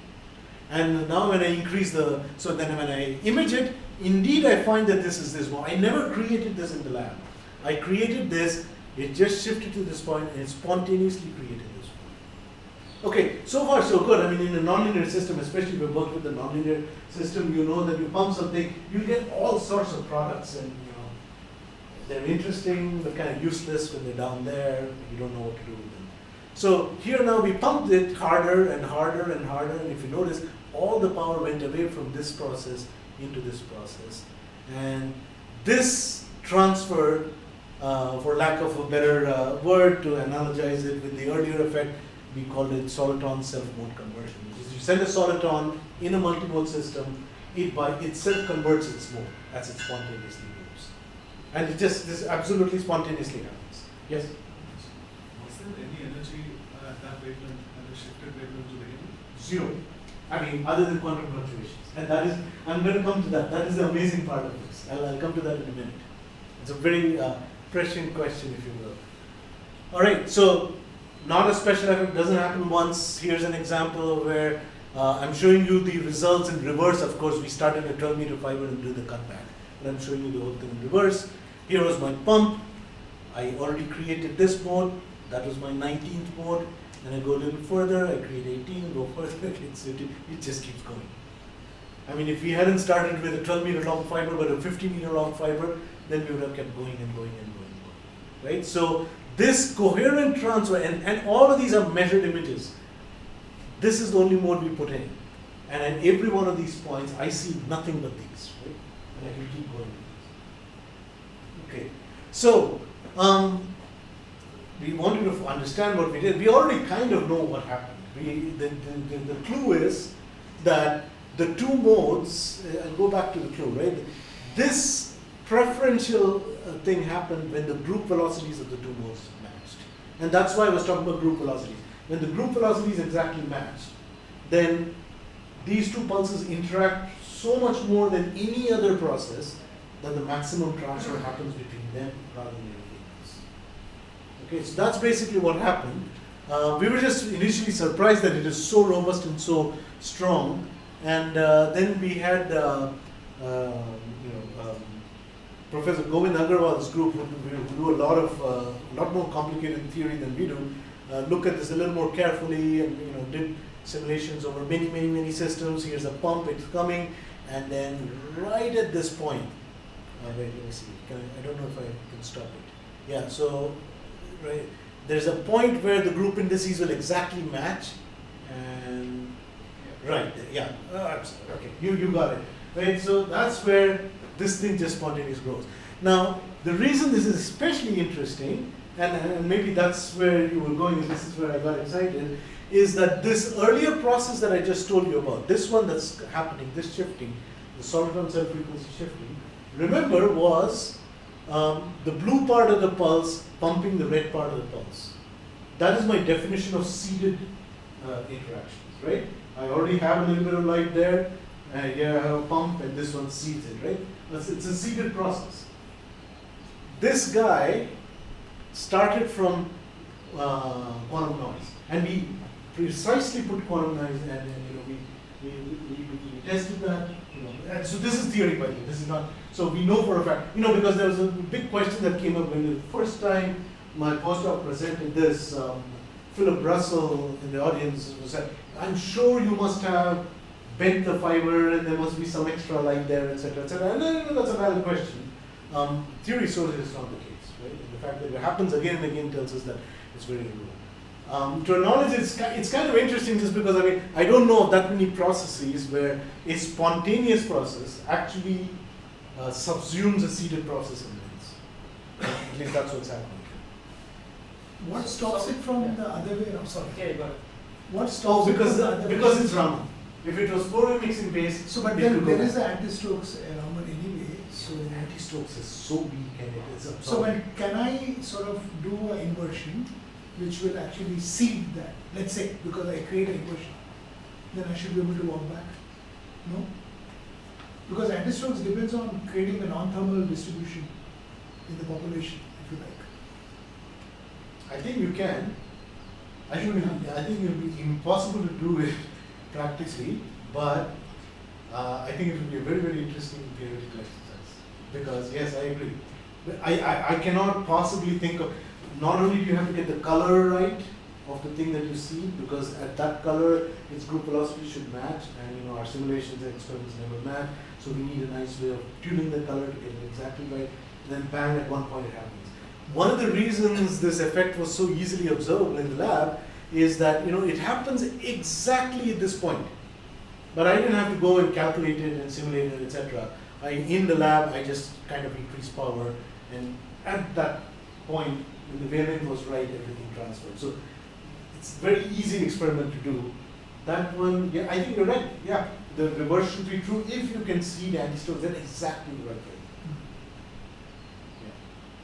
And now when I increase then when I image it, indeed I find that this is this mode. I never created this in the lab. I created this, it just shifted to this point, and it spontaneously created this point. Okay, so far so good. I mean, in a nonlinear system, especially if you work with a nonlinear system, you know that you pump something, you get all sorts of products, and they're interesting, but kind of useless when they're down there. You don't know what to do with them. So here now we pumped it harder and harder and harder, and if you notice, all the power went away from this process into this process. And this transferred, for lack of a better word to analogize it with the earlier effect, we called it soliton self-mode conversion. Which is you send a soliton in a multimode system, it by itself converts its mode as it spontaneously moves. And this absolutely spontaneously happens. Yes? Was there any energy at that wavelength, at the shifted wavelength to begin with? Zero. I mean, other than quantum fluctuations. And that is, I'm going to come to that. That is the amazing part of this. I'll come to that in a minute. It's a very prescient question, if you will. All right, so not a special effect, doesn't happen once. Here's an example where I'm showing you the results in reverse. Of course, we started a 12-meter fiber and do the cutback. But I'm showing you the whole thing in reverse. Here was my pump. I already created this mode. That was my 19th mode. Then I go a little further, I create 18, go further, it just keeps going. I mean, if we hadn't started with a 12-meter long fiber, but a 50-meter long fiber, then we would have kept going and going and going and going. Right? So this coherent transfer, and all of these are measured images. This is the only mode we put in. And at every one of these points, I see nothing but these. Right? And I can keep going with these. Okay. So, we wanted to understand what we did. We already kind of know what happened. The clue is that the two modes, I'll go back to the clue, right? This preferential thing happened when the group velocities of the two modes matched. And that's why I was talking about group velocities. When the group velocities exactly match, then these two pulses interact so much more than any other process that the maximum transfer happens between them rather than anything else. Okay, so that's basically what happened. We were just initially surprised that it is so robust and so strong, and then we had Professor Govind Agarwal's group, who do a lot more complicated theory than we do, look at this a little more carefully, and did simulations over many systems. Here's a pump, it's coming, and then right at this point, wait, let me see. I don't know if I can stop it. Yeah, so right, there's a point where the group indices will exactly match, and right, yeah, okay, you got it. Right, so that's where this thing just spontaneously grows. Now, the reason this is especially interesting, and maybe that's where you were going, and this is where I got excited, is that this earlier process that I just told you about, this one that's happening, this shifting, the soliton cell frequency shifting, remember was the blue part of the pulse pumping the red part of the pulse. That is my definition of seeded interactions, right? I already have a little bit of light there, here I have a pump, and this one seeds it, right? It's a seeded process. This guy started from quantum noise, and we precisely put quantum noise, and we tested that, And so this is theory, by the way. This is not. So we know for a fact, because there was a big question that came up when the first time my postdoc presented this. Philip Russell in the audience said, "I'm sure you must have bent the fiber, and there must be some extra light there, etc., etc." And that's a valid question. Theory shows it is not the case, right? And the fact that it happens again and again tells us that it's very rare. To our knowledge, it's kind of interesting just because I don't know of that many processes where a spontaneous process actually subsumes a seeded process in minutes. At least that's what's happening. What stops it from the other way around? Sorry. Okay, but What stops it from the other way? Because it's Raman. If it was four-way mixing based, So, but it then could there go is back. an anti-Stokes Raman anyway. So, Anti-Stokes is so weak and it is absorbed. so when can I sort of do an inversion, which will actually seed that? Let's say because I create an inversion, then I should be able to walk back. No, because anti-Stokes depends on creating a non-thermal distribution in the population, if you like. I think you can. I think it will be impossible to do it practically, but I think it will be a very, very interesting theoretical exercise. Because yes, I agree. But I cannot possibly think of, not only do you have to get the color right of the thing that you see, because at that color its group velocity should match, and our simulations and experiments never match, so we need a nice way of tuning the color to get it exactly right, and then bang, at one point it happens. One of the reasons this effect was so easily observed in the lab is that it happens exactly at this point. But I didn't have to go and calculate it and simulate it, etc. In the lab, I just kind of increased power, and at that point, when the wavelength was right, everything transferred. So it's a very easy experiment to do. That one, yeah, I think you're right. Yeah, the reverse should be true if you can see the anti-Stokes at exactly the right way.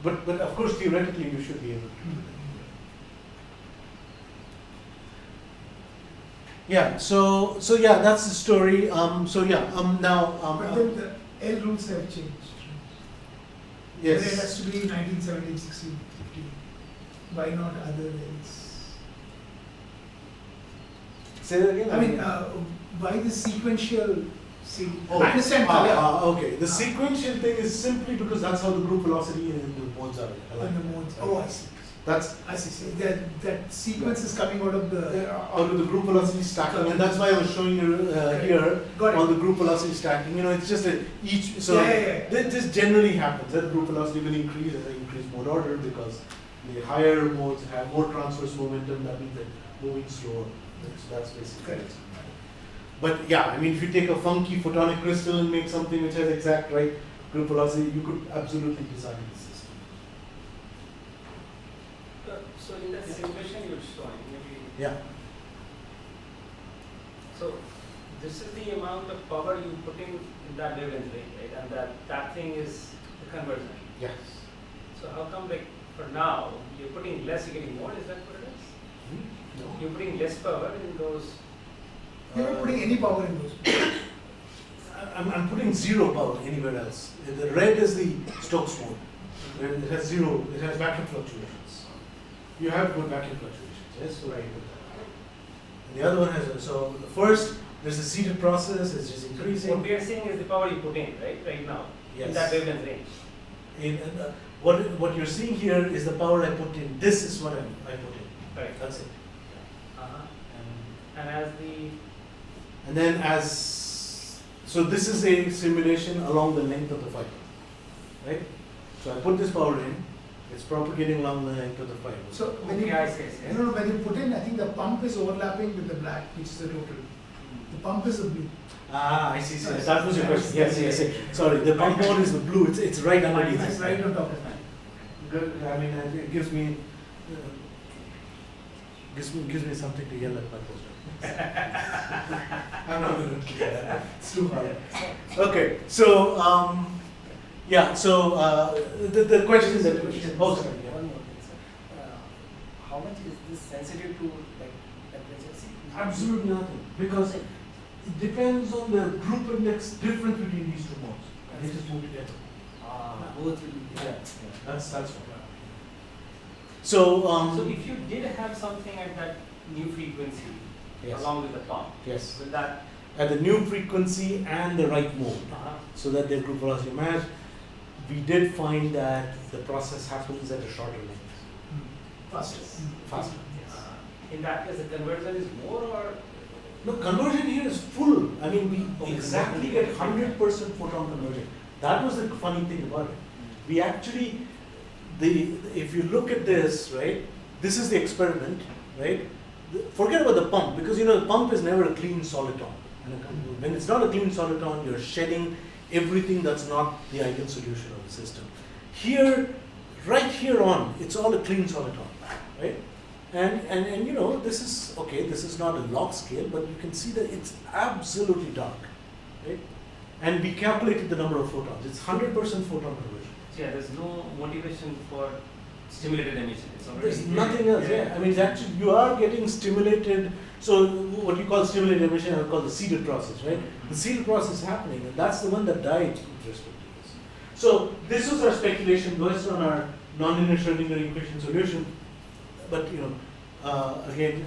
But of course, theoretically, you should be able to do that. Yeah. So yeah, that's the story. Now. But then the L rules have changed. Yes. Then it has to be 1917, 16, 15. Why not other L's? Say that again. I mean, why the sequential? Oh, I understand. Okay. The sequential thing is simply because that's how the group velocity and the modes are. And the modes. Oh, I see. I see. So that sequence is coming out of the group velocity stacking, and that's why I was showing you here on the group velocity stacking. It's just that each. So this generally happens. That group velocity will increase as I increase mode order because the higher modes have more transverse momentum. That means they're moving slower. So that's basically it. But yeah, if you take a funky photonic crystal and make something which has exact right group velocity, you could absolutely design the system. so in that simulation you were showing, maybe. Yeah. So this is the amount of power you put in that wavelength range, right? And that thing is the conversion. Yes. So how come for now you're putting less, you're getting more? Is that what it is? No. You're putting less power in those. You're not putting any power in those. I'm putting zero power anywhere else. The red is the Stokes mode. Where it has zero. It has vacuum fluctuations. You have good vacuum fluctuations. Yes, so right. And the other one has so the first there's a seeded process. It's just increasing. What we are saying is the power you put in, right now, Yes. in that wavelength range. What you're seeing here is the power I put in. This is what I put in. Right. That's it. And as so this is a simulation along the length of the fiber, right? So I put this power in. It's propagating along the length of the fiber. So when when you put in, I think the pump is overlapping with the black, which is the total. The pump is the blue. I see. That was your question. Yes. Sorry, the pump mode is the blue. It's right underneath. It's right on top of that. Good. It gives me something to yell at my postdoc. I'm not going to do that. It's too hard. Okay. So the question that One more thing, sir. How much is this sensitive to temperature? Absolutely nothing, because it depends on the group index difference between these two modes. They just move together. Both will be That's what. So if you did have something at that new frequency yes. along with the pump, Yes. will that at the new frequency and the right mode, Uh-huh. so that their group velocity match. We did find that the process happens at a shorter length, Faster. faster. In that case, the conversion is more or? No, conversion here is full. I mean, we Okay. exactly get 100% photon conversion. That was the funny thing about it. We actually, if you look at this, right, this is the experiment, right? Forget about the pump, because the pump is never a clean soliton. When it's not a clean soliton, you're shedding everything that's not the ideal solution of the system. Here, right here on, it's all a clean soliton, right? And this is, okay, this is not a log scale, but you can see that it's absolutely dark, right? And we calculated the number of photons. It's 100% photon conversion. Yeah, there's no motivation for stimulated emission. It's already There's nothing else, yeah. I mean, it's actually, you are getting stimulated, so what you call stimulated emission, I would call the seeded process, right? The seeded process is happening, and that's the one that died with respect to this. So this was our speculation based on our nonlinear Schrodinger equation solution. But again,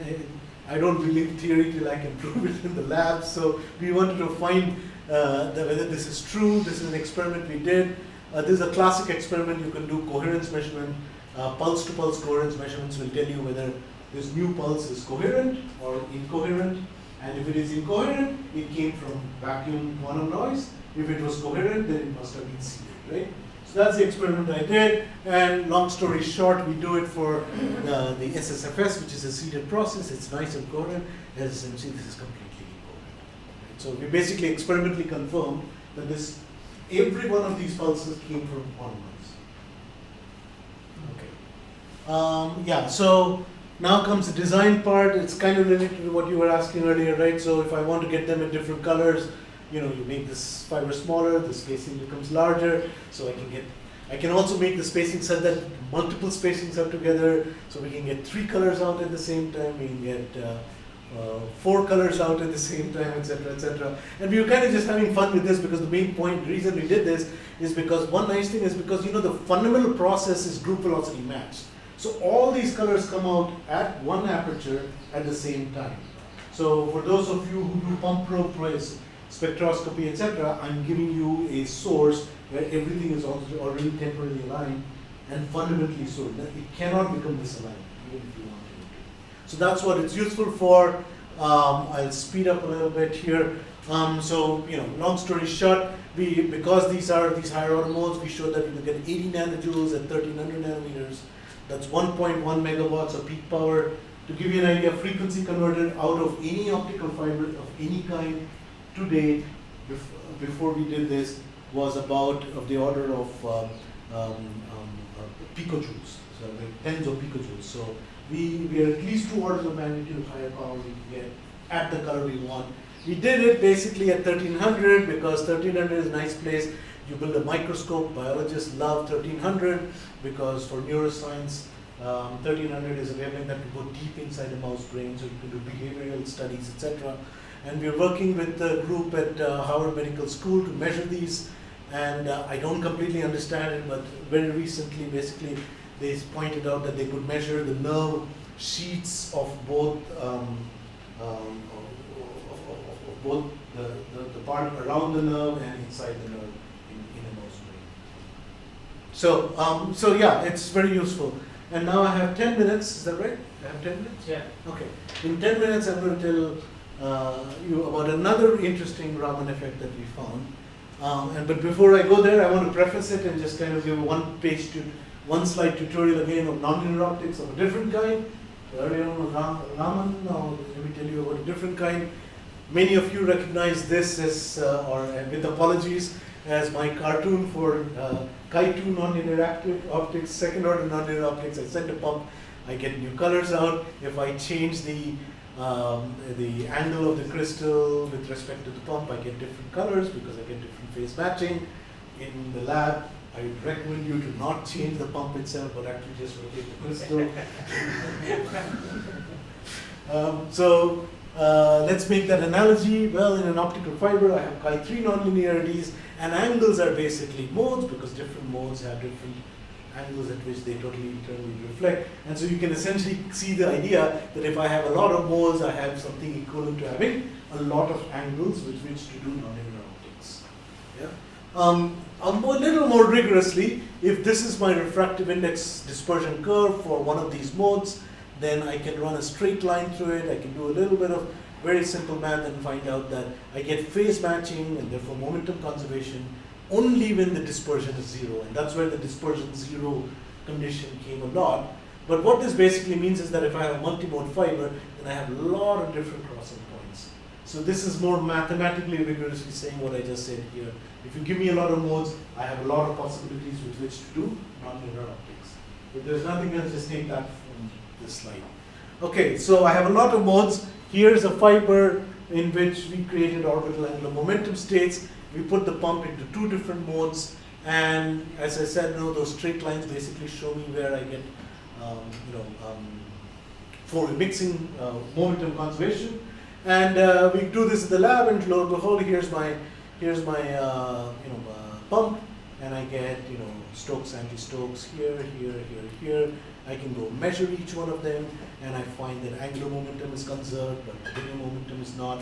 I don't believe theory till I can prove it in the lab. So we wanted to find whether this is true. This is an experiment we did. This is a classic experiment. You can do coherence measurement. Pulse-to-pulse coherence measurements will tell you whether this new pulse is coherent or incoherent. And if it is incoherent, it came from vacuum quantum noise. If it was coherent, then it must have been seeded, right? So that's the experiment I did, and long story short, we do it for the SSFS, which is a seeded process. It's nice and coherent. As you can see, this is completely incoherent. Right? So we basically experimentally confirm that every one of these pulses came from quantum noise. Okay. So now comes the design part. It's kind of related to what you were asking earlier, right? So if I want to get them in different colors, you make this fiber smaller, the spacing becomes larger, so I can also make the spacing such that multiple spacings are together, so we can get 3 colors out at the same time, we can get 4 colors out at the same time, etc., etc. And we were kind of just having fun with this, because the main point, reason we did this is because one nice thing is because the fundamental process is group velocity matched. So all these colors come out at one aperture at the same time. So for those of you who do pump probe spectroscopy, etc., I'm giving you a source where everything is already temporarily aligned and fundamentally so. It cannot become misaligned, even if you want to. So that's what it's useful for. I'll speed up a little bit here. Long story short, because these are these higher order modes, we showed that we could get 80 nanojoules at 1300 nanometers. That's 1.1 megawatts of peak power. To give you an idea, frequency converted out of any optical fiber of any kind to date, before we did this, was about of the order of picojoules, so like tens of picojoules. So we are at least 2 orders of magnitude higher power we can get at the color we want. We did it basically at 1300 because 1300 is a nice place. You build a microscope. Biologists love 1300 because for neuroscience, 1300 is a wavelength that can go deep inside a mouse brain, so you can do behavioral studies, etc. And we're working with the group at Harvard Medical School to measure these. And I don't completely understand it, but very recently, basically, they pointed out that they could measure the nerve sheets of both the part around the nerve and inside the nerve in a mouse brain. So yeah, it's very useful. And now I have 10 minutes. Is that right? I have 10 minutes. Yeah. Okay. In 10 minutes, I'm going to tell you about another interesting Raman effect that we found. But before I go there, I want to preface it and just kind of give a one slide tutorial again of nonlinear optics of a different kind. Earlier on was Raman, now let me tell you about a different kind. Many of you recognize this as, with apologies, as my cartoon for QuIC nonlinear optics, second order nonlinear optics. I send a pump, I get new colors out. If I change the angle of the crystal with respect to the pump, I get different colors because I get different phase matching. In the lab, I would recommend you to not change the pump itself, but actually just rotate the crystal. Let's make that analogy. Well, in an optical fiber, I have QuIC nonlinearities, and angles are basically modes because different modes have different angles at which they totally eternally reflect. And so you can essentially see the idea that if I have a lot of modes, I have something equivalent to having a lot of angles with which to do nonlinear optics. Yeah? A little more rigorously, if this is my refractive index dispersion curve for one of these modes, then I can run a straight line through it. I can do a little bit of very simple math and find out that I get phase matching and therefore momentum conservation only when the dispersion is zero. And that's where the dispersion zero condition came a lot. But what this basically means is that if I have a multimode fiber, then I have a lot of different crossing points. So this is more mathematically rigorously saying what I just said here. If you give me a lot of modes, I have a lot of possibilities with which to do nonlinear optics. If there's nothing else, just take that from this slide. Okay, so I have a lot of modes. Here's a fiber in which we created orbital angular momentum states. We put the pump into two different modes, and as I said, those straight lines basically show me where I get, for mixing momentum conservation. And we do this in the lab, and lo and behold, here's my pump, and I get Stokes, anti-Stokes here, here, here, here. I can go measure each one of them, and I find that angular momentum is conserved, but linear momentum is not.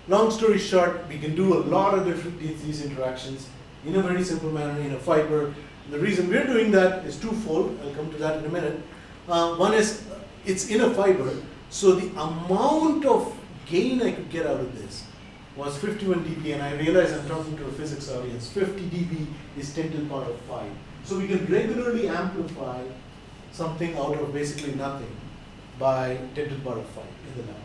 Long story short, we can do a lot of different these interactions in a very simple manner in a fiber. The reason we're doing that is twofold. I'll come to that in a minute. One is it's in a fiber, so the amount of gain I could get out of this was 51 dB, and I realize I'm talking to a physics audience. 50 dB is 10 to the power of 5. So we can regularly amplify something out of basically nothing by 10 to the power of 5 in the lab.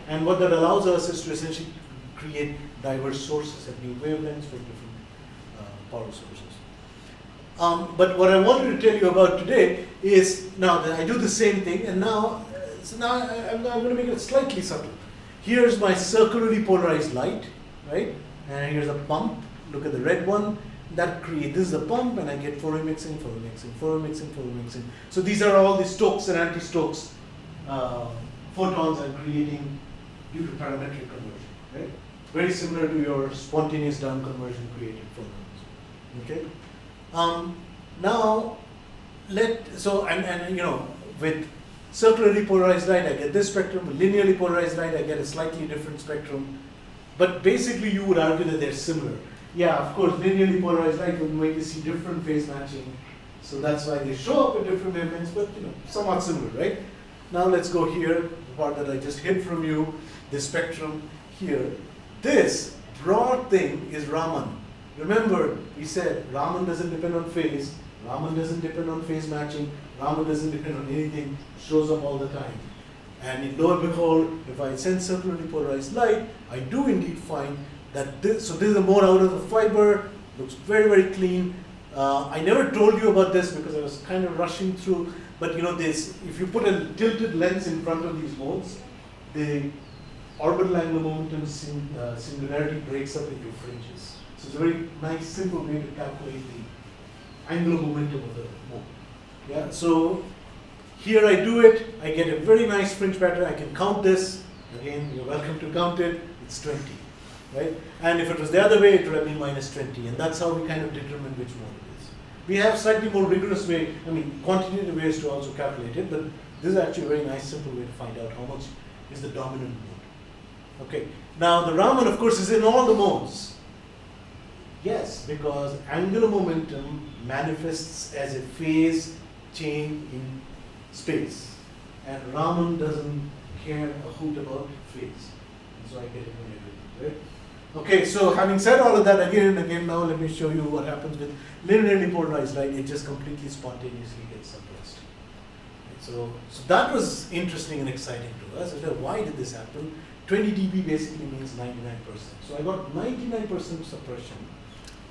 And what that allows us is to essentially create diverse sources at new wavelengths for different power sources. But what I wanted to tell you about today is now that I do the same thing, and now I'm going to make it slightly subtle. Here's my circularly polarized light, right? And here's a pump. Look at the red one. This is a pump, and I get Fourier mixing, Fourier mixing, Fourier mixing, Fourier mixing. So these are all the Stokes and anti-Stokes photons I'm creating due to parametric conversion, right? Very similar to your spontaneous down conversion created photons. Okay. Now, with circularly polarized light, I get this spectrum. With linearly polarized light, I get a slightly different spectrum. But basically, you would argue that they're similar. Yeah, of course, linearly polarized light will make you see different phase matching. So that's why they show up at different wavelengths, but somewhat similar, right? Now let's go here, the part that I just hid from you, the spectrum here. This broad thing is Raman. Remember, we said Raman doesn't depend on phase, Raman doesn't depend on phase matching, Raman doesn't depend on anything, shows up all the time. And lo and behold, if I send circularly polarized light, I do indeed find that this is a mode out of the fiber, looks very, very clean. I never told you about this because I was kind of rushing through, but if you put a tilted lens in front of these modes, the orbital angular momentum singularity breaks up into fringes. So it's a very nice, simple way to calculate the angular momentum of the mode. Yeah, so here I do it, I get a very nice fringe pattern. I can count this. Again, you're welcome to count it. It's 20, right? And if it was the other way, it would have been minus 20. And that's how we kind of determine which mode it is. We have slightly more rigorous way, quantitative ways to also calculate it, but this is actually a very nice, simple way to find out how much is the dominant mode. Okay. Now, the Raman, of course, is in all the modes. Yes, because angular momentum manifests as a phase change in space. And Raman doesn't care a hoot about phase. And so I get it when I do it, right? Okay, so having said all of that again and again, now let me show you what happens with linearly polarized light. It just completely spontaneously gets suppressed. So that was interesting and exciting to us. I said, why did this happen? 20 dB basically means 99%. So I got 99% suppression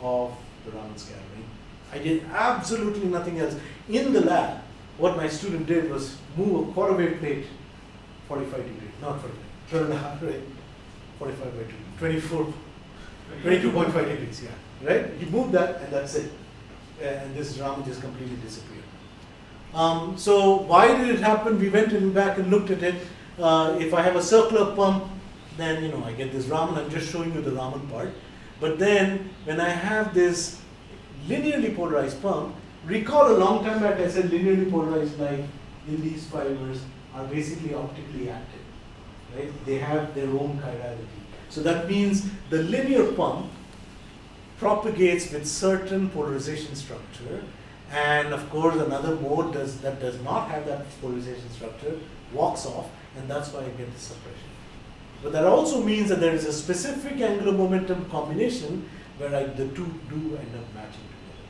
of the Raman scattering. I did absolutely nothing else. In the lab, what my student did was move a quarter wave plate 45 degrees, not 45, 12.5, right? 45 by 2, 24, 22.5 degrees, yeah, right? He moved that and that's it. And this Raman just completely disappeared. So why did it happen? We went back and looked at it. If I have a circular pump, then I get this Raman. I'm just showing you the Raman part. But then when I have this linearly polarized pump, recall a long time back I said linearly polarized light in these fibers are basically optically active, right? They have their own chirality. So that means the linear pump propagates with certain polarization structure, and of course another mode that does not have that polarization structure walks off, and that's why I get the suppression. But that also means that there is a specific angular momentum combination where the two do end up matching together.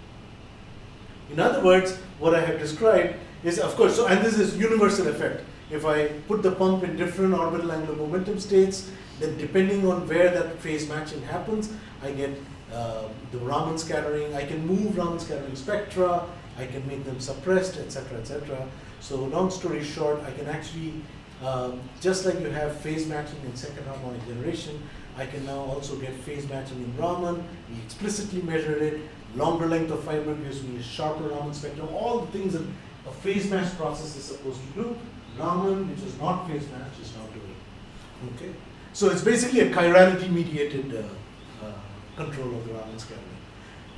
In other words, what I have described is, of course, so, and this is universal effect. If I put the pump in different orbital angular momentum states, then depending on where that phase matching happens, I get the Raman scattering. I can move Raman scattering spectra, I can make them suppressed, etc., etc. So long story short, I can actually, just like you have phase matching in second harmonic generation, I can now also get phase matching in Raman. We explicitly measured it. Longer length of fiber gives me a sharper Raman spectrum. All the things that a phase match process is supposed to do, Raman, which is not phase matched, is now doing. Okay, so it's basically a chirality mediated control of the Raman scattering.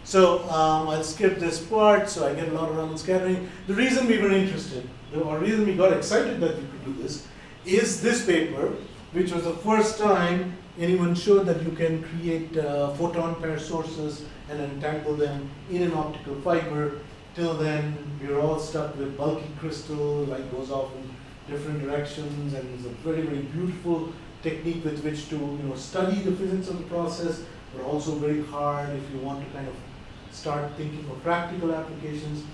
So I'll skip this part. So I get a lot of Raman scattering. The reason we were interested, or reason we got excited that we could do this, is this paper, which was the first time anyone showed that you can create photon pair sources and entangle them in an optical fiber. Till then, we were all stuck with bulky crystal, light goes off in different directions, and it's a very, very beautiful technique with which to study the physics of the process, but also very hard if you want to kind of start thinking of practical applications.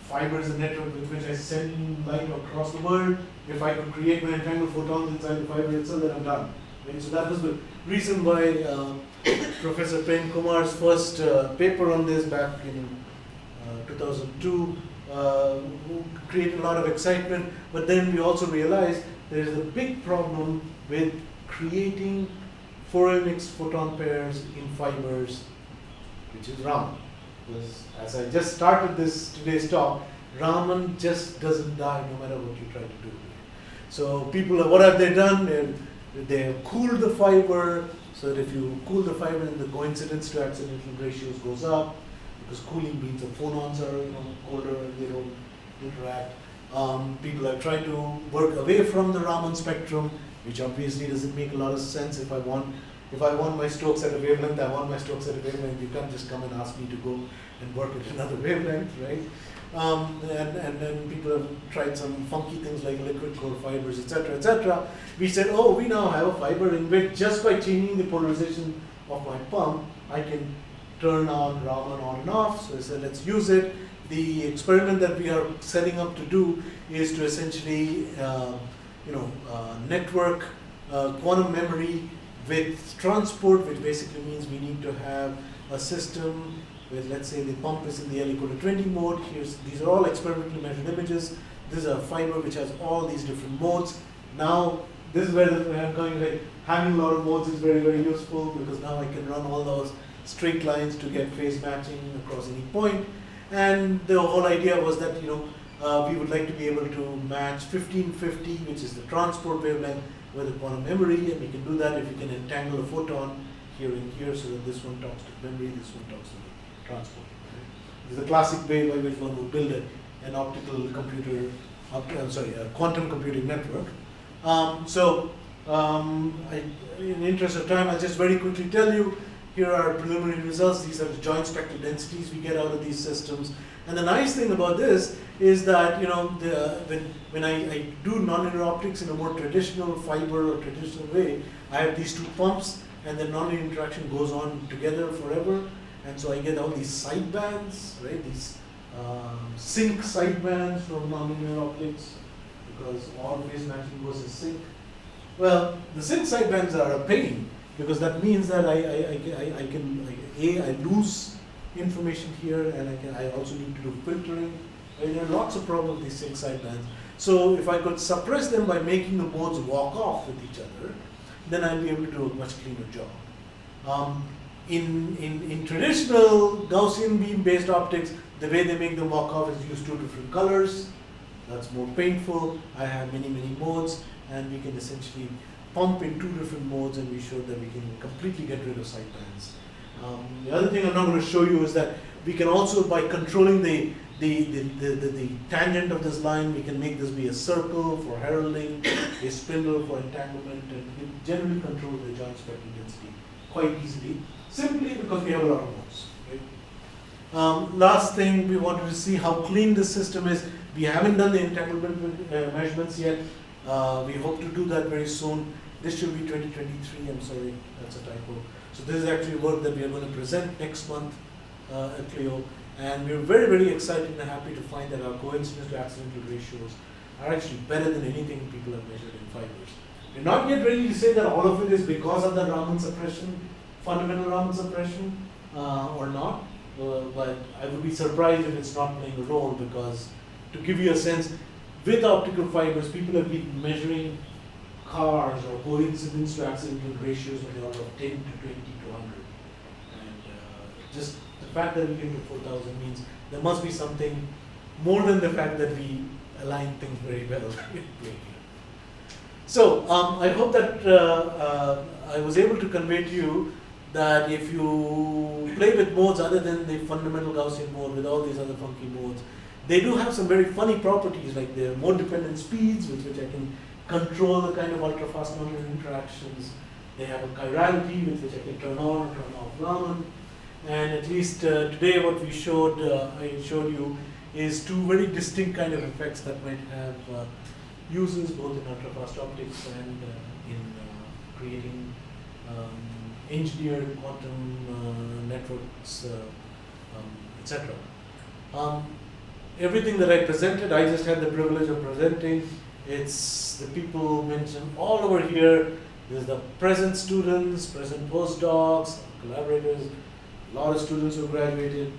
Fiber is a network with which I send light across the world. If I could create my entangled photons inside the fiber itself, then I'm done. Right? So that was the reason why Professor Prem Kumar's first paper on this back in 2002 created a lot of excitement. But then we also realized there is a big problem with creating four-mixed photon pairs in fibers, which is Raman. Because as I just started today's talk, Raman just doesn't die no matter what you try to do. So people, what have they done? They have cooled the fiber, so that if you cool the fiber, then the coincidence to accidental ratios goes up, because cooling means the phonons are colder and they don't interact. People have tried to work away from the Raman spectrum, which obviously doesn't make a lot of sense. If I want my Stokes at a wavelength, I want my Stokes at a wavelength. You can't just come and ask me to go and work at another wavelength, right? And then people have tried some funky things like liquid core fibers, etc., etc. We said, oh, we now have a fiber in which just by changing the polarization of my pump, I can turn on Raman on and off. So I said, let's use it. The experiment that we are setting up to do is to essentially, network quantum memory with transport, which basically means we need to have a system with, let's say, the pump is in the L equal to 20 mode. These are all experimentally measured images. This is a fiber which has all these different modes. Now, this is where I'm going, like, having a lot of modes is very, very useful, because now I can run all those straight lines to get phase matching across any point. And the whole idea was that, we would like to be able to match 1550, which is the transport wavelength, with a quantum memory, and we can do that if we can entangle a photon here and here, so that this one talks to memory, this one talks to the transport. Right? This is a classic way by which one would build an optical computer, a quantum computing network. In the interest of time, I'll just very quickly tell you, here are preliminary results. These are the joint spectral densities we get out of these systems. And the nice thing about this is that when I do nonlinear optics in a more traditional fiber or traditional way, I have these two pumps, and the nonlinear interaction goes on together forever, and so I get all these sidebands, right? These sync sidebands from nonlinear optics, because all phase matching goes in sync. Well, the sync sidebands are a pain, because that means that I lose information here, and I also need to do filtering. And there are lots of problems with these sync sidebands. So if I could suppress them by making the modes walk off with each other, then I'll be able to do a much cleaner job. In traditional Gaussian beam-based optics, the way they make them walk off is use two different colors. That's more painful. I have many, many modes, and we can essentially pump in two different modes, and we showed that we can completely get rid of sidebands. The other thing I'm not going to show you is that we can also, by controlling the the tangent of this line, we can make this be a circle for heralding, a spindle for entanglement, and we generally control the joint spectral density quite easily, simply because we have a lot of nodes. Right? Last thing, we wanted to see how clean this system is. We haven't done the entanglement measurements yet. We hope to do that very soon. This should be 2023, I'm sorry, that's a typo. So this is actually work that we are going to present next month at CLIO. And we're very, very excited and happy to find that our coincidence to accidental ratios are actually better than anything people have measured in fibers. We're not yet ready to say that all of it is because of the Raman suppression, fundamental Raman suppression, or not. But I would be surprised if it's not playing a role, because to give you a sense, with optical fibers, people have been measuring cars or coincidence to accidental ratios of the order of 10 to 20 to 100. And just the fact that we came to 4,000 means there must be something more than the fact that we align things very well. So I hope that I was able to convey to you that if you play with modes other than the fundamental Gaussian mode with all these other funky modes, they do have some very funny properties, like their mode-dependent speeds, with which I can control the kind of ultra-fast nonlinear interactions. They have a chirality, with which I can turn on or turn off Raman. And at least today what we showed, I showed you, is two very distinct kind of effects that might have uses both in ultra-fast optics and in creating engineered quantum networks, etc. Everything that I presented, I just had the privilege of presenting. It's the people mentioned all over here. There's the present students, present postdocs, collaborators, a lot of students who graduated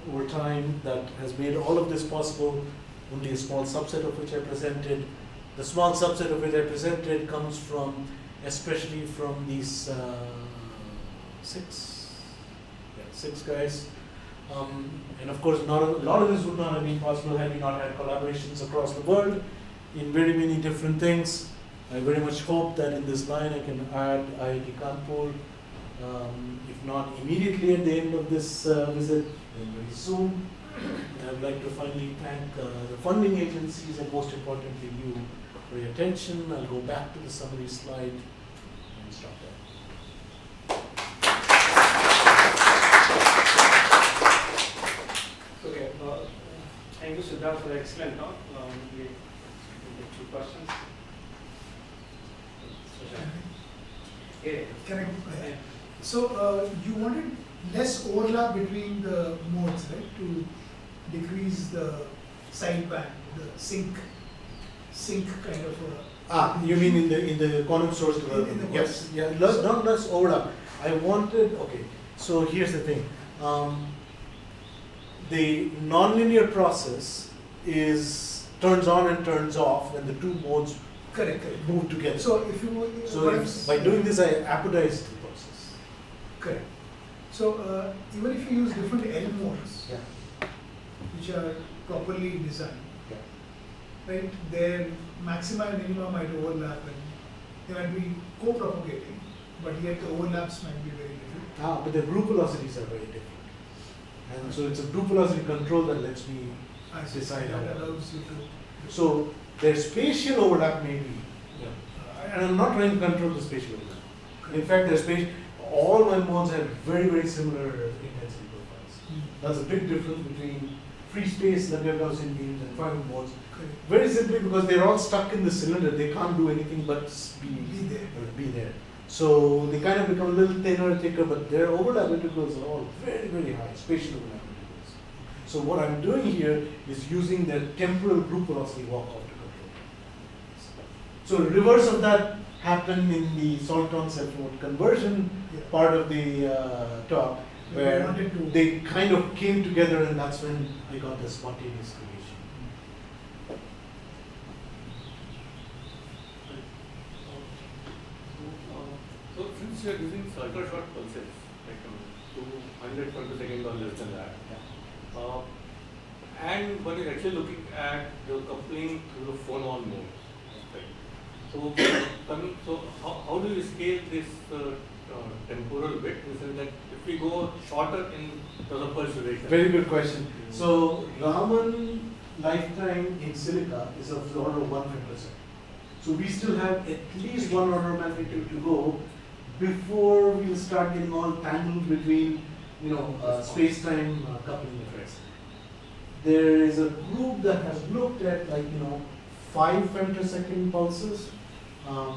over time that has made all of this possible. Only a small subset of which I presented. The small subset of which I presented comes from, especially from these six guys. And of course, a lot of this would not have been possible had we not had collaborations across the world in very many different things. I very much hope that in this line I can add IIT Kanpur, if not immediately at the end of this visit, then very soon. And I would like to finally thank the funding agencies and most importantly you for your attention. I'll go back to the summary slide and stop there. Okay, thank you, Siddharth, for the excellent talk. We have 2 questions. Correct. So you wanted less overlap between the modes, right? To decrease the sideband, the sync kind of. You mean in the quantum source development? Yes. Yeah. Not less overlap. I wanted. Okay. So here's the thing. The nonlinear process turns on and turns off when the two modes correct. move together. So if you by doing this, I apodized the process. Correct. So even if you use different L modes, which are properly designed, right? Their maxima and minima might overlap, and they might be co-propagating, but yet the overlaps might be very little. But the group velocities are very different. And so it's a group velocity control that lets me decide how. That allows you to. So their spatial overlap may be, and I'm not trying to control the spatial overlap. In fact, all my modes have very, very similar intensity profiles. That's a big difference between free space, linear Gaussian beams, and fiber modes. Very simply because they're all stuck in the cylinder. They can't do anything but be there. So they kind of become a little thinner, thicker, but their overlap integrals are all very, very high, spatial overlap integrals. So what I'm doing here is using their temporal group velocity walk-off to control. So reverse of that happened in the Salton self-mode conversion part of the talk, where they kind of came together, and that's when I got the spontaneous creation. So since you are using ultra short pulses, like 200 femtosecond or less than that, and one is actually looking at the coupling through the phonon mode. Right? So how do you scale this temporal width? In the sense that if we go shorter in terms of pulse duration. Very good question. So Raman lifetime in silica is of the order of 1 femtosecond. So we still have at least 1 order of magnitude to go before we'll start getting all tangled between, space-time coupling effects. There is a group that has looked at 5 femtosecond pulses. 5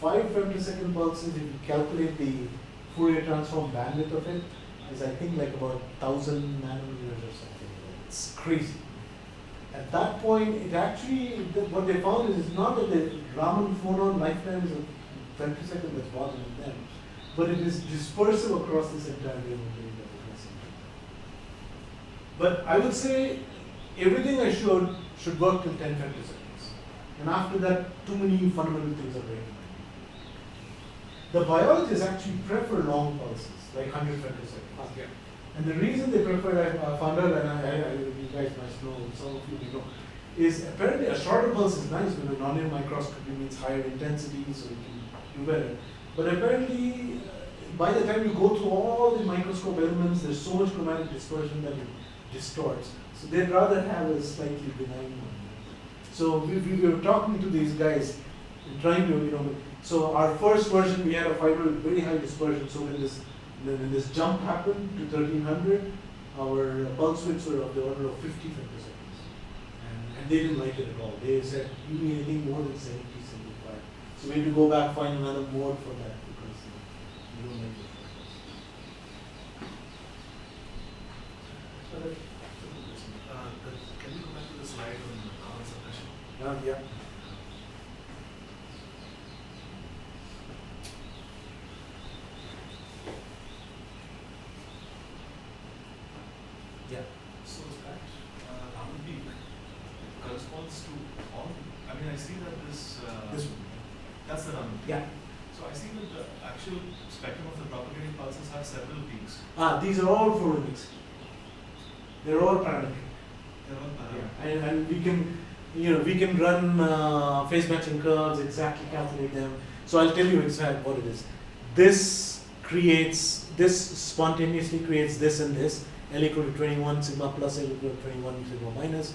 femtosecond pulses, if you calculate the Fourier transform bandwidth of it, is I think like about 1000 nanometers or something. It's crazy. At that point, it actually, what they found is it's not that the Raman phonon lifetime is a femtosecond that's bothering them, but it is dispersive across this entire wavelength that we're messing with. But I would say everything I showed should work till 10 femtoseconds. And after that, too many fundamental things are breaking. The biologists actually prefer long pulses, like 100 femtoseconds. Okay. And the reason they prefer, I found out, and you guys must know, some of you may know, is apparently a shorter pulse is nice because nonlinear microscopy means higher intensity, so you can do better. But apparently, by the time you go through all the microscope elements, there's so much chromatic dispersion that it distorts. So they'd rather have a slightly benign one. So we were talking to these guys and trying to, so our first version we had a fiber with very high dispersion. So when this jump happened to 1300, our pulse widths were of the order of 50 femtoseconds. And they didn't like it at all. They said, you need anything more than 70, 75. So we had to go back, find another mode for that because we don't like it. Can you go back to the slide on the power suppression? Yeah. Yeah. So that Raman peak corresponds to all. I mean, I see that this one. that's the Raman peak. Yeah. So I see that the actual spectrum of the propagating pulses have several peaks. These are all photonics. They're all parametric. They're all parametric. And we can run phase matching curves, exactly calculate them. So I'll tell you exactly what it is. This spontaneously creates this and this, L equal to 21 sigma plus, L equal to 21 sigma minus.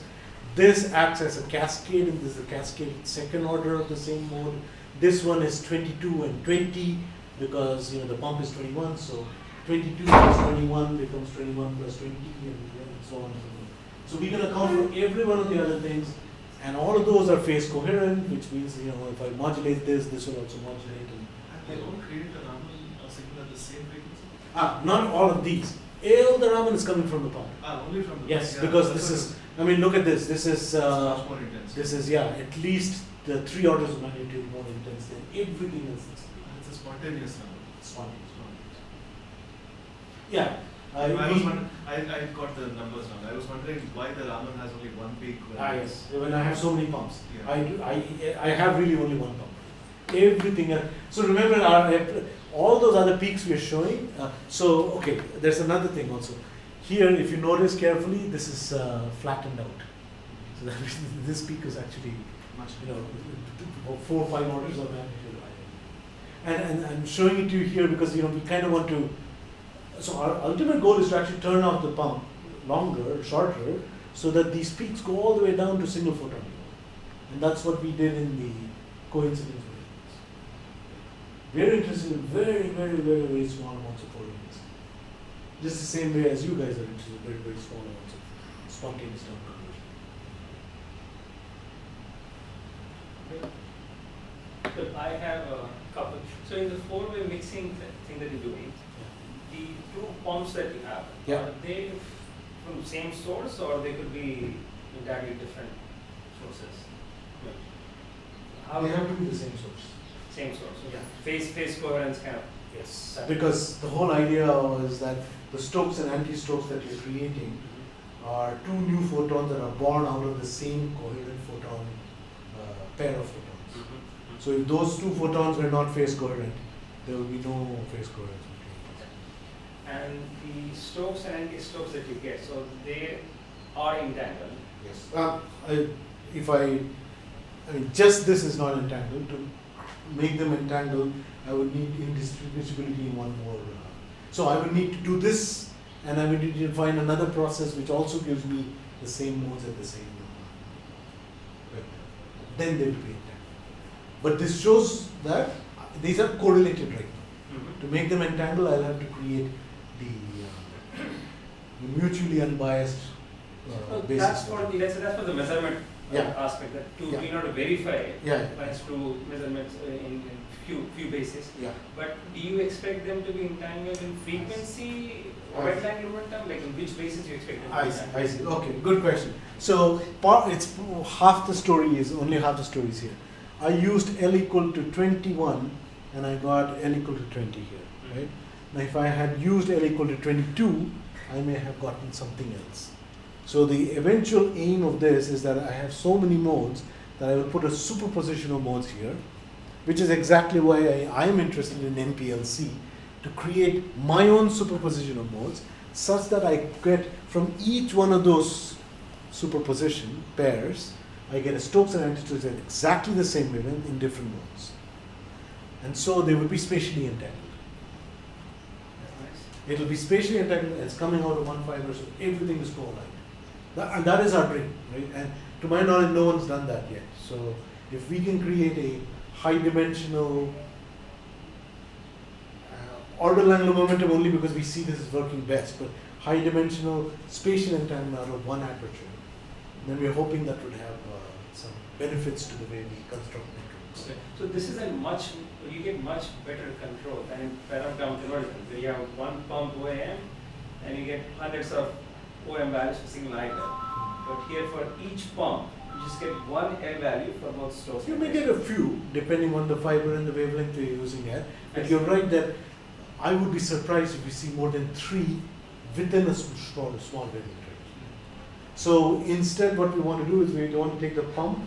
This acts as a cascade, and this is a cascade second order of the same mode. This one is 22 and 20 because the pump is 21, so 22 plus 21 becomes 21 plus 20 and so on and so on. So we can account for every one of the other things, and all of those are phase coherent, which means if I modulate this will also modulate. And they all create a Raman signal at the same frequency? Not all of these. All the Raman is coming from the pump. Only from the Yes, yeah, because that's this what is. I mean, look at this. This is. it's much more intense. This is at least the 3 orders of magnitude more intense than everything else. It's a spontaneous Raman. Spontaneous. Yeah. I got the numbers wrong. I was wondering why the Raman has only one peak. Yes. When I have so many pumps, Yeah. I have really only one pump. Everything else. So remember, all those other peaks we are showing. Okay, there's another thing also. Here, if you notice carefully, this is flattened out. So that means this peak is actually Much 4 or 5 orders of magnitude higher. And I'm showing it to you here because we kind of want to. So our ultimate goal is to actually turn off the pump shorter, so that these peaks go all the way down to single photon. And that's what we did in the coincidence versions. We're interested in very, very, very, very small amounts of photons. Just the same way as you guys are interested in very, very small amounts of spontaneous down conversion. So I have a couple. So in the 4-way mixing thing that you're doing, the 2 pumps that you have, Yeah. are they from the same source or they could be entirely different sources? How They have to be the same source. Same source, so phase coherence kind of. Yes. Because the whole idea is that the Stokes and anti-Stokes that you're creating are 2 new photons that are born out of the same coherent photon pair of photons. So if those 2 photons were not phase coherent, there will be no phase coherence between them. And the Stokes and anti-Stokes that you get, so they are entangled. Yes. Just this is not entangled. To make them entangled, I would need indistinguishability in one more. So I would need to do this, and I would need to find another process which also gives me the same modes at the same vector. Then they will be entangled. But this shows that these are correlated right now. To make them entangle, I'll have to create the mutually unbiased basis. That's for the, let's say that's for the measurement aspect. That to be not to verify applies to measurements in few bases. Yeah. But do you expect them to be entangled in frequency, orbital angular momentum? Like in which basis you expect them to be entangled? I see. Okay, good question. So it's half the story is only half the story is here. I used L equal to 21, and I got L equal to 20 here, right? Now if I had used L equal to 22, I may have gotten something else. So the eventual aim of this is that I have so many modes that I will put a superposition of modes here, which is exactly why I am interested in NPLC, to create my own superposition of modes such that I get from each one of those superposition pairs, I get a Stokes and Antitrust at exactly the same wavelength in different modes. And so they will be spatially entangled. It will be spatially entangled, and it's coming out of one fiber, so everything is co-aligned. And that is our dream, right? And to my knowledge, no one's done that yet. So if we can create a high-dimensional orbital angular momentum, only because we see this is working best, but high-dimensional spatial entanglement out of one aperture, then we're hoping that would have some benefits to the way we construct networks. Okay. So this is you get much better control than in parallel conversion, where you have one pump OAM and you get hundreds of OM values for single item. But here for each pump, you just get one L value for both Stokes. You may get a few, depending on the fiber and the wavelength you're using at. But you're right that I would be surprised if we see more than 3 within a small wavelength range. So instead, what we want to do is we don't want to take the pump,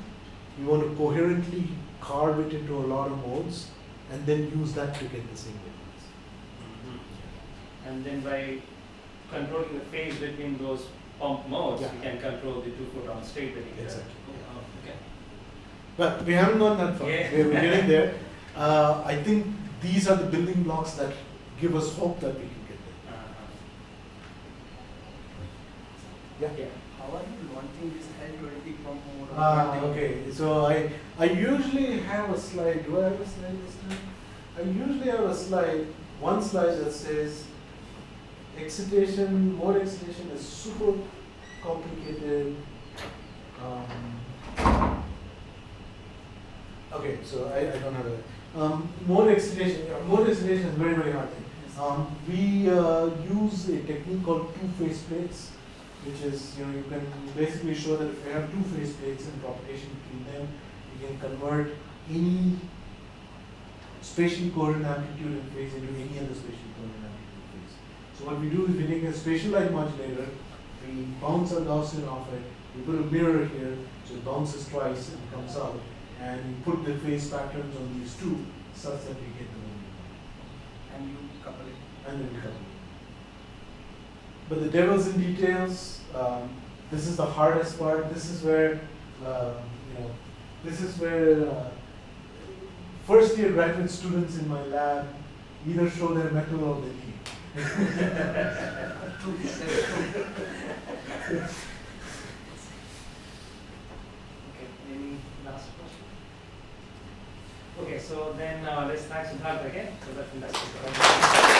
we want to coherently carve it into a lot of modes, and then use that to get the same wavelengths. And then by controlling the phase between those pump modes, we can control the 2-photon state that you get. Exactly. Okay. But we haven't gone that far. Yeah. We're getting there. I think these are the building blocks that give us hope that we can get there. Yeah. How are you launching this L20 from mode? Okay. So I usually have a slide. Do I have a slide this time? I usually have a slide, one slide that says excitation, mode excitation is super complicated. Okay, so I don't have a mode excitation. Mode excitation is very, very hard thing. We use a technique called two-phase plates, which is, you can basically show that if you have two phase plates and propagation between them, you can convert any spatially coherent amplitude and phase into any other spatially coherent amplitude and phase. So what we do is we take a spatial light modulator, we bounce a Gaussian off it, we put a mirror here, so it bounces twice and comes out, and we put the phase patterns on these two such that we get the moment. And you couple it. And then we couple it. But the devil's in details. This is the hardest part. This is where, first year graduate students in my lab either show their mettle or they leave. Okay, any last question? Okay, so then let's thank Siddharth again for that fantastic presentation.